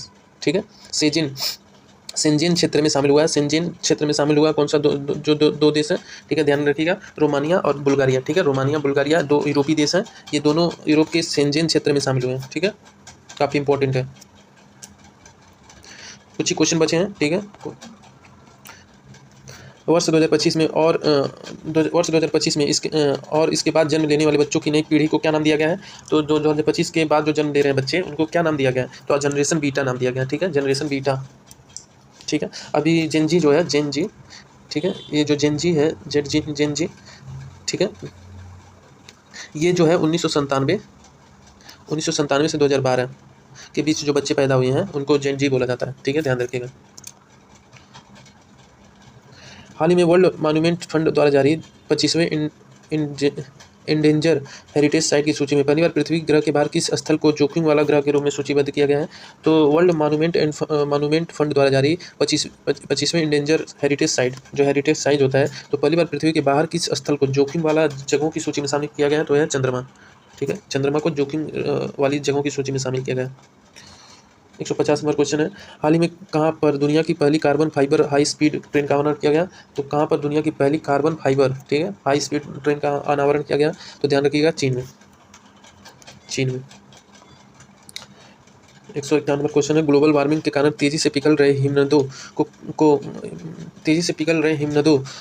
ठीक है, सेंजेन क्षेत्र में शामिल हुआ है? सेंजेन क्षेत्र में शामिल हुआ कौन सा दो देश है? ठीक है, ध्यान रखिएगा, रोमानिया और बुल्गारिया, ठीक है, रोमानिया बुल्गारिया 2 यूरोपीय देश हैं, ये दोनों यूरोप के सेंजेन क्षेत्र में शामिल हुए हैं, ठीक है, काफ़ी इंपॉर्टेंट है। कुछ ही क्वेश्चन बचे हैं, ठीक है। वर्ष 2025 में वर्ष 2025 में इसके बाद जन्म लेने वाले बच्चों की नई पीढ़ी को क्या नाम दिया गया है? तो 2025 के बाद जो जन्म ले रहे हैं बच्चे, उनको क्या नाम दिया गया है? तो जनरेशन बीटा नाम दिया गया है, ठीक है, जनरेशन बीटा, ठीक है। अभी जेनजी जो है, जेनजी, ठीक है, ये जो जेनजी है, जेनजी, ठीक है, ये जो है 1997 से 2012 के बीच जो बच्चे पैदा हुए हैं उनको जेनजी बोला जाता है, ठीक है, ध्यान रखिएगा। हाल ही में वर्ल्ड मॉन्यूमेंट फंड द्वारा जारी 25वें इंडेंजर हेरिटेज साइट की सूची में पहली बार पृथ्वी ग्रह के बाहर किस स्थल को जोखिम वाला ग्रह के रूप में सूचीबद्ध किया गया है? तो वर्ल्ड मॉन्यूमेंट फंड द्वारा जारी 25वें इंडेंजर हेरिटेज साइट, जो हेरिटेज साइट होता है, तो पहली बार पृथ्वी के बाहर किस स्थल को जोखिम वाला जगहों की सूची में शामिल किया गया है? तो है चंद्रमा, ठीक है, चंद्रमा को जोखिम वाली जगहों की सूची में शामिल किया गया है। 150 नंबर क्वेश्चन है, हाल ही में कहाँ पर दुनिया की पहली carbon fibre high speed train का अनावरण किया गया? तो कहाँ पर दुनिया की पहली कार्बन फाइबर, ठीक है, हाई स्पीड ट्रेन का अनावरण किया गया? तो ध्यान रखिएगा चीन में। 151 नंबर क्वेश्चन है, ग्लोबल वार्मिंग के कारण तेजी से पिघल रहे हिमनदों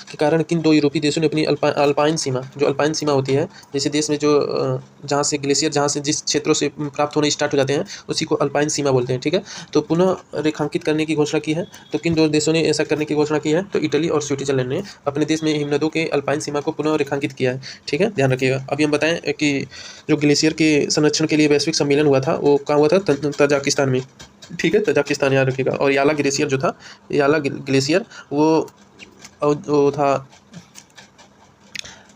के कारण किन 2 यूरोपीय देशों ने अपनी अल्पाइन सीमा, जो अल्पाइन सीमा होती है, जैसे देश में जो जहाँ से ग्लेशियर, जहाँ से जिस क्षेत्रों से प्राप्त होने स्टार्ट हो जाते हैं उसी को अल्पाइन सीमा बोलते हैं, ठीक है, तो पुनः रेखांकित करने की घोषणा की है? तो किन 2 देशों ने ऐसा करने की घोषणा की है? तो इटली और स्विट्जरलैंड ने अपने देश में हिमनदों के अल्पाइन सीमा को पुनः रेखांकित किया है, ठीक है, ध्यान रखिएगा। अभी हम बताएं कि जो ग्लेशियर के संरक्षण के लिए वैश्विक सम्मेलन हुआ था वो कहाँ हुआ था? तजाकिस्तान में, ठीक है, तजाकिस्तान याद रखिएगा। और याला ग्लेशियर जो था, याला ग्लेशियर वो था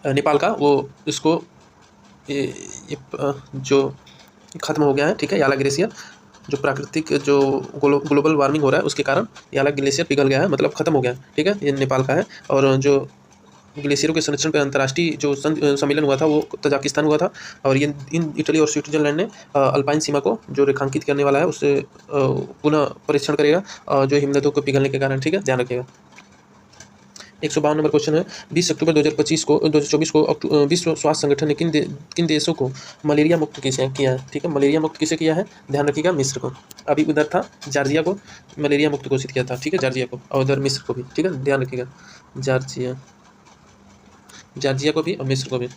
नेपाल का, वो इसको जो ख़त्म हो गया है, ठीक है, याला ग्लेशियर जो प्राकृतिक जो ग्लोबल वार्मिंग हो रहा है उसके कारण याला ग्लेशियर पिघल गया है, मतलब ख़त्म हो गया, ठीक है, ये नेपाल का है। और जो ग्लेशियरों के संरक्षण पर अंतर्राष्ट्रीय जो सम्मेलन हुआ था वो तजाकिस्तान हुआ था, और ये इन इटली और स्विट्जरलैंड ने अल्पाइन सीमा को जो रेखांकित करने वाला है उससे पुनः परीक्षण करेगा जो हिमनदों को पिघलने के कारण, ठीक है, ध्यान रखिएगा। 152 नंबर क्वेश्चन है, 20 अक्टूबर 2024 को विश्व स्वास्थ्य संगठन ने किन देशों को मलेरिया मुक्त किया है? ठीक है, मलेरिया मुक्त किसे किया है? ध्यान रखिएगा मिस्र को। अभी उधर था जॉर्जिया को मलेरिया मुक्त घोषित किया था, ठीक है, जॉर्जिया को, और उधर मिस्र को भी, ठीक है, ध्यान रखिएगा, जॉर्जिया को भी और मिस्र को भी।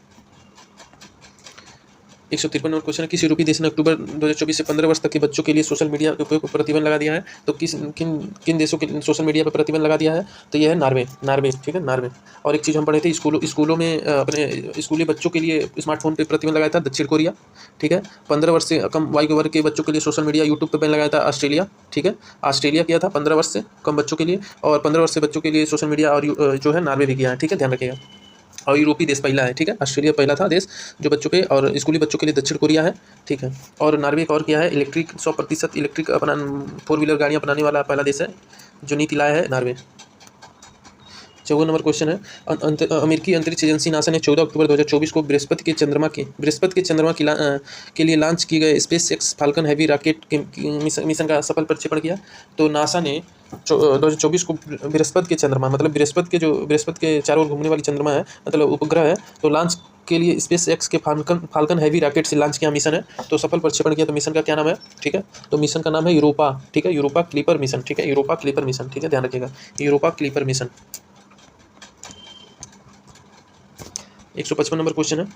153 नंबर क्वेश्चन है, किस यूरोपीय देश ने अक्टूबर 2024 से 15 वर्ष तक के बच्चों के लिए सोशल मीडिया के उपयोग पर प्रतिबंध लगा दिया है? तो किन देशों के सोशल मीडिया पर प्रतिबंध लगा दिया है? तो यह है नॉर्वे, ठीक है, नॉर्वे। और एक चीज़ हम पढ़े थे, स्कूलों में अपने स्कूली बच्चों के लिए स्मार्टफोन पर प्रतिबंध लगाया था दक्षिण कोरिया, ठीक है। 15 वर्ष से कम आयु वर्ग के बच्चों के लिए सोशल मीडिया यूट्यूब पर बैन लगाया था ऑस्ट्रेलिया, ठीक है, ऑस्ट्रेलिया किया था 15 वर्ष से कम बच्चों के लिए, और 15 वर्ष से बच्चों के लिए सोशल मीडिया और जो है नॉर्वे भी किया है, ठीक है, ध्यान रखिएगा। और यूरोपीय देश पहला है, ठीक है, ऑस्ट्रेलिया पहला था देश जो बच्चों पे, और स्कूली बच्चों के लिए दक्षिण कोरिया है, ठीक है। और नॉर्वे एक और क्या है, 100% इलेक्ट्रिक 4 व्हीलर गाड़ियाँ अपनाने वाला पहला देश है जो नीति लाया है, नॉर्वे। 54 नंबर क्वेश्चन है, अमेरिकी अंतरिक्ष एजेंसी नासा ने 14 अक्टूबर 2024 को बृहस्पति के चंद्रमा के लिए लॉन्च की गए space x falcon heavy rocket के मिशन का सफल प्रक्षेपण किया। तो नासा ने 2024 को बृहस्पति के चंद्रमा, मतलब बृहस्पति के चारों ओर घूमने वाली चंद्रमा है, मतलब उपग्रह है, तो लॉन्च के लिए स्पेस एक्स के फाल्कन हैवी रॉकेट से लॉन्च किया मिशन है, तो सफल प्रक्षेपण किया। तो मिशन का क्या नाम है? ठीक है, तो मिशन का नाम है यूरोपा, ठीक है, यूरोपा क्लिपर मिशन, ठीक है, यूरोपा क्लिपर मिशन, ठीक है, ध्यान रखिएगा, Europa clipper mission. 155 number question है,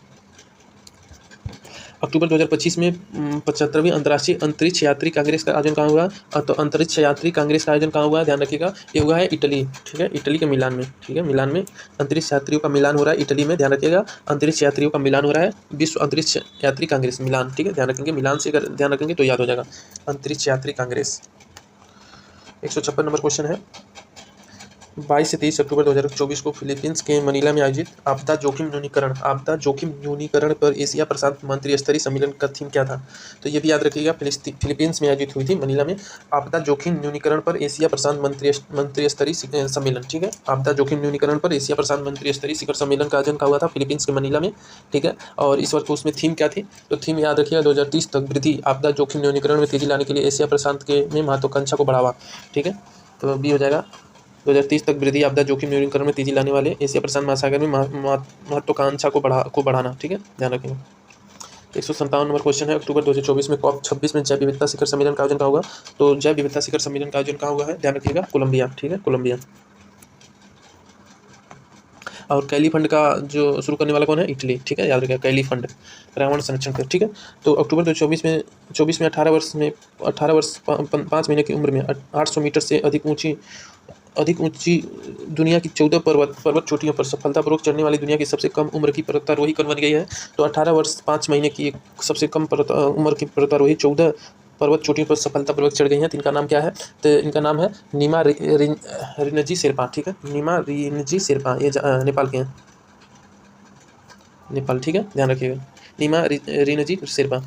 अक्टूबर 2025 में 75वीं अंतर्राष्ट्रीय अंतरिक्ष यात्री कांग्रेस का आयोजन कहाँ हुआ? तो अंतरिक्ष यात्री कांग्रेस का आयोजन कहाँ हुआ है? ध्यान रखिएगा, ये हुआ है इटली, ठीक है, इटली के मिलान में, ठीक है, मिलान में अंतरिक्ष यात्रियों का मिलान हो रहा है इटली में। ध्यान रखिएगा, अंतरिक्ष यात्रियों का मिलान हो रहा है, विश्व अंतरिक्ष यात्री कांग्रेस मिलान, ठीक है, ध्यान रखेंगे, मिलान से अगर ध्यान रखेंगे तो याद हो जाएगा, अंतरिक्ष यात्री कांग्रेस। 156 नंबर क्वेश्चन है, 22 से 23 अक्टूबर 2024 को फिलीपींस के मनीला में आयोजित आपदा जोखिम न्यूनीकरण पर एशिया प्रशांत मंत्री स्तरीय सम्मेलन का थीम क्या था? तो ये भी याद रखिएगा, फिलीपींस में आयोजित हुई थी मनीला में आपदा जोखिम न्यूनीकरण पर एशिया प्रशांत मंत्री स्तरीय सम्मेलन, ठीक है, आपदा जोखिम न्यूनीकरण पर एशिया प्रशांत मंत्री स्तरीय शिखर सम्मेलन का आयोजन का हुआ था फिलीपींस के मनीला में, ठीक है। और इस वर्ष उसमें थीम क्या थी? तो थीम याद रखिएगा, 2030 तक वृद्धि आपदा जोखिम न्यूनीकरण में तेजी लाने के लिए एशिया प्रशांत के में महत्वाकांक्षा को बढ़ावा, ठीक है, तो बी हो जाएगा 2030 तक वृद्धि आपदा जोखिम न्यूनीकरण में तेजी लाने वाले एशिया प्रशांत महासागर में महत्वाकांक्षा को बढ़ाना, ठीक है, ध्यान रखेंगे। 157 नंबर क्वेश्चन है, अक्टूबर 2024 में COP 26 में जैव विविधता शिखर सम्मेलन का आयोजन कहाँ होगा? तो जैव विविधता शिखर सम्मेलन का आयोजन कहाँ हुआ है? ध्यान रखिएगा, कोलंबिया, ठीक है, कोलंबिया। और कैली फंड का जो शुरू करने वाला कौन है? इटली, ठीक है, याद रखिएगा, कैली फंड पर्यावरण संरक्षण कर, ठीक है। तो अक्टूबर 2024 में 18 वर्ष 5 महीने की उम्र में 800 मीटर से अधिक ऊंची दुनिया की 14 पर्वत चोटियों पर सफलतापूर्वक चढ़ने वाली दुनिया की सबसे कम उम्र की पर्वतारोही कौन बन गई है? तो 18 वर्ष 5 महीने की एक सबसे कम उम्र की पर्वतारोही 14 पर्वत चोटियों पर सफलतापूर्वक चढ़ गई हैं। तो इनका नाम क्या है? तो इनका नाम है नीमा रिनजी शेरपा, ठीक है, नीमा रिनजी शेरपा, ये नेपाल के हैं, नेपाल, ठीक है, ध्यान रखिएगा, नीमा रिनजी शेरपा।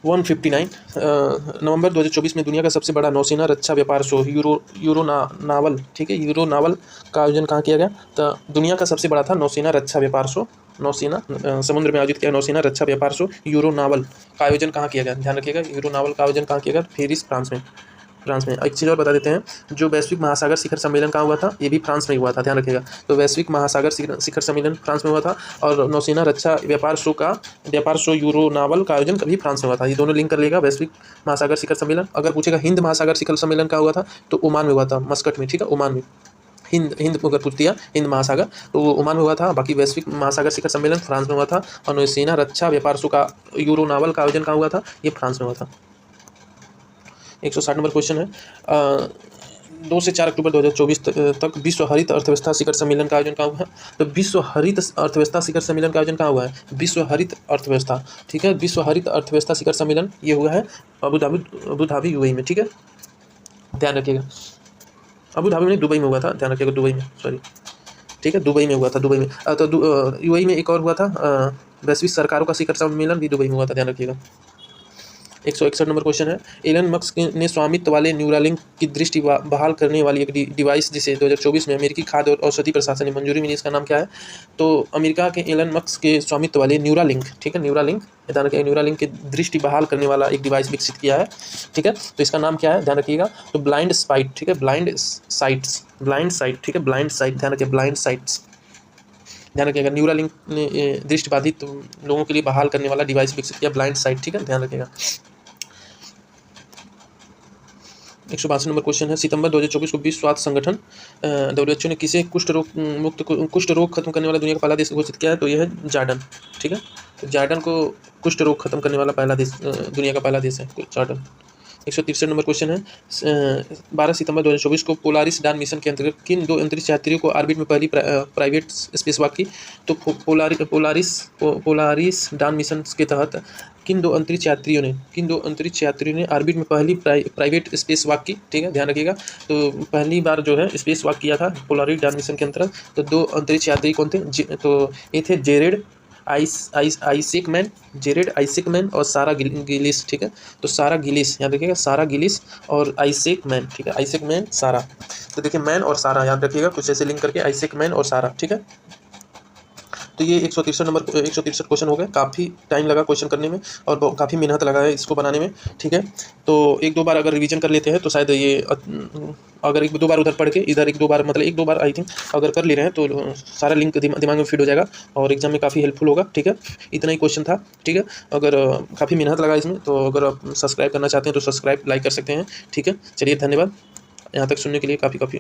159 नवंबर 2024 में दुनिया का सबसे बड़ा नौसेना रक्षा व्यापार शो यूरो नावल, ठीक है, यूरो नावल का आयोजन कहाँ किया गया? तो दुनिया का सबसे बड़ा था नौसेना रक्षा व्यापार शो, नौसेना समुद्र में आयोजित किया नौसेना रक्षा व्यापार शो यूरो नावल का आयोजन कहाँ किया गया? ध्यान रखिएगा, यूरो नावल का आयोजन कहाँ किया गया? पेरिस, फ्रांस में। एक चीज़ और बता देते हैं, जो वैश्विक महासागर शिखर सम्मेलन कहाँ हुआ था? ये भी फ्रांस में हुआ था, ध्यान रखिएगा। तो वैश्विक महासागर शिखर सम्मेलन फ्रांस में हुआ था, और नौसेना रक्षा व्यापार शो यूरो नावल का आयोजन कभी फ्रांस में हुआ था। ये दोनों लिंक कर लेगा, वैश्विक महासागर शिखर सम्मेलन। अगर पूछेगा हिंद महासागर शिखर सम्मेलन का हुआ था, तो ओमान में हुआ था, मस्कट में, ठीक है, ओमान में। हिंद अगर पूछ दिया हिंद महासागर, तो वो ओमान में हुआ था। बाकी वैश्विक महासागर शिखर सम्मेलन फ्रांस में हुआ था, और नौसेना रक्षा व्यापार शो का यूरो नावल का आयोजन कहाँ हुआ था? ये फ्रांस में हुआ था। 160 नंबर क्वेश्चन है, 2 से 4 अक्टूबर 2024 तक विश्व हरित अर्थव्यवस्था शिखर सम्मेलन का आयोजन कहाँ हुआ है? तो विश्व हरित अर्थव्यवस्था शिखर सम्मेलन का आयोजन कहाँ हुआ है? विश्व हरित अर्थव्यवस्था, ठीक है, विश्व हरित अर्थव्यवस्था शिखर सम्मेलन ये हुआ है अबू धाबी यूएई में, ठीक है, ध्यान रखिएगा, अबू धाबी में, दुबई में हुआ था, ध्यान रखिएगा, दुबई में, सॉरी, ठीक है, दुबई में हुआ था, दुबई में। तो यूएई में एक और हुआ था वैश्विक सरकारों का शिखर सम्मेलन भी दुबई में हुआ था, ध्यान रखिएगा। 161 नंबर क्वेश्चन है, एलन मस्क ने स्वामित्व वाले न्यूरालिंक की दृष्टि बहाल करने वाली एक डिवाइस जिसे 2024 में अमेरिकी खाद्य और औषधि प्रशासन ने मंजूरी मिली, इसका नाम क्या है? तो अमेरिका के एलन मस्क के स्वामित्व वाले न्यूरालिंक, ठीक है, न्यूरालिंक, ध्यान रखिएगा, न्यूरालिंक की दृष्टि बहाल करने वाला एक डिवाइस विकसित किया है, ठीक है, तो इसका नाम क्या है? ध्यान रखिएगा, तो ब्लाइंड साइट, ठीक है, ब्लाइंड साइट, ठीक है, ब्लाइंड साइट, ध्यान रखिए, ब्लाइंड साइट्स, ध्यान रखिएगा, न्यूरालिंक ने दृष्टिबाधित लोगों के लिए बहाल करने वाला डिवाइस विकसित किया, ब्लाइंड साइट, ठीक है, ध्यान रखिएगा। 162 नंबर क्वेश्चन है, सितंबर 2024 को विश्व स्वास्थ्य संगठन WHO ने किसे कुष्ठ रोग खत्म करने वाला दुनिया का पहला देश घोषित किया है? तो यह है जॉर्डन, ठीक है, तो जॉर्डन को कुष्ठ रोग खत्म करने वाला पहला देश, दुनिया का पहला देश है जॉर्डन। 163 नंबर क्वेश्चन है, 12 सितंबर 2024 को पोलारिस डान मिशन के अंतर्गत किन 2 अंतरिक्ष यात्रियों को ऑर्बिट में पहली प्राइवेट स्पेस वॉक की? तो पोलारिस डान मिशन के तहत किन दो अंतरिक्ष यात्रियों ने ऑर्बिट में पहली प्राइवेट स्पेस वॉक की, ठीक है, ध्यान रखिएगा। तो पहली बार जो है स्पेस वॉक किया था पोलारिस डान मिशन के अंतर्गत, तो 2 अंतरिक्ष यात्री कौन थे? तो ये थे जेरेड आइसेकमैन और सारा गिलिस, ठीक है, तो सारा गिलिस, याद रखिएगा, सारा गिलिस और आइसेकमैन, ठीक है, आइसेकमैन, सारा, तो देखिए मैन और सारा याद रखिएगा, कुछ ऐसे लिंक करके, आइसेकमैन और सारा, ठीक है। तो ये 163 क्वेश्चन हो गए, काफ़ी टाइम लगा क्वेश्चन करने में और काफ़ी मेहनत लगा है इसको बनाने में, ठीक है। तो 1-2 बार अगर रिवीजन कर लेते हैं तो शायद ये, अगर 1-2 बार उधर पढ़ के इधर 1-2 बार, मतलब 1-2 बार आई थिंक अगर कर ले रहे हैं तो सारा लिंक दिमाग में फिट हो जाएगा और एग्जाम में काफ़ी हेल्पफुल होगा, ठीक है। इतना ही क्वेश्चन था, ठीक है। अगर काफ़ी मेहनत लगा इसमें, तो अगर आप सब्सक्राइब करना चाहते हैं तो सब्सक्राइब लाइक कर सकते हैं, ठीक है। चलिए, धन्यवाद यहाँ तक सुनने के लिए, काफ़ी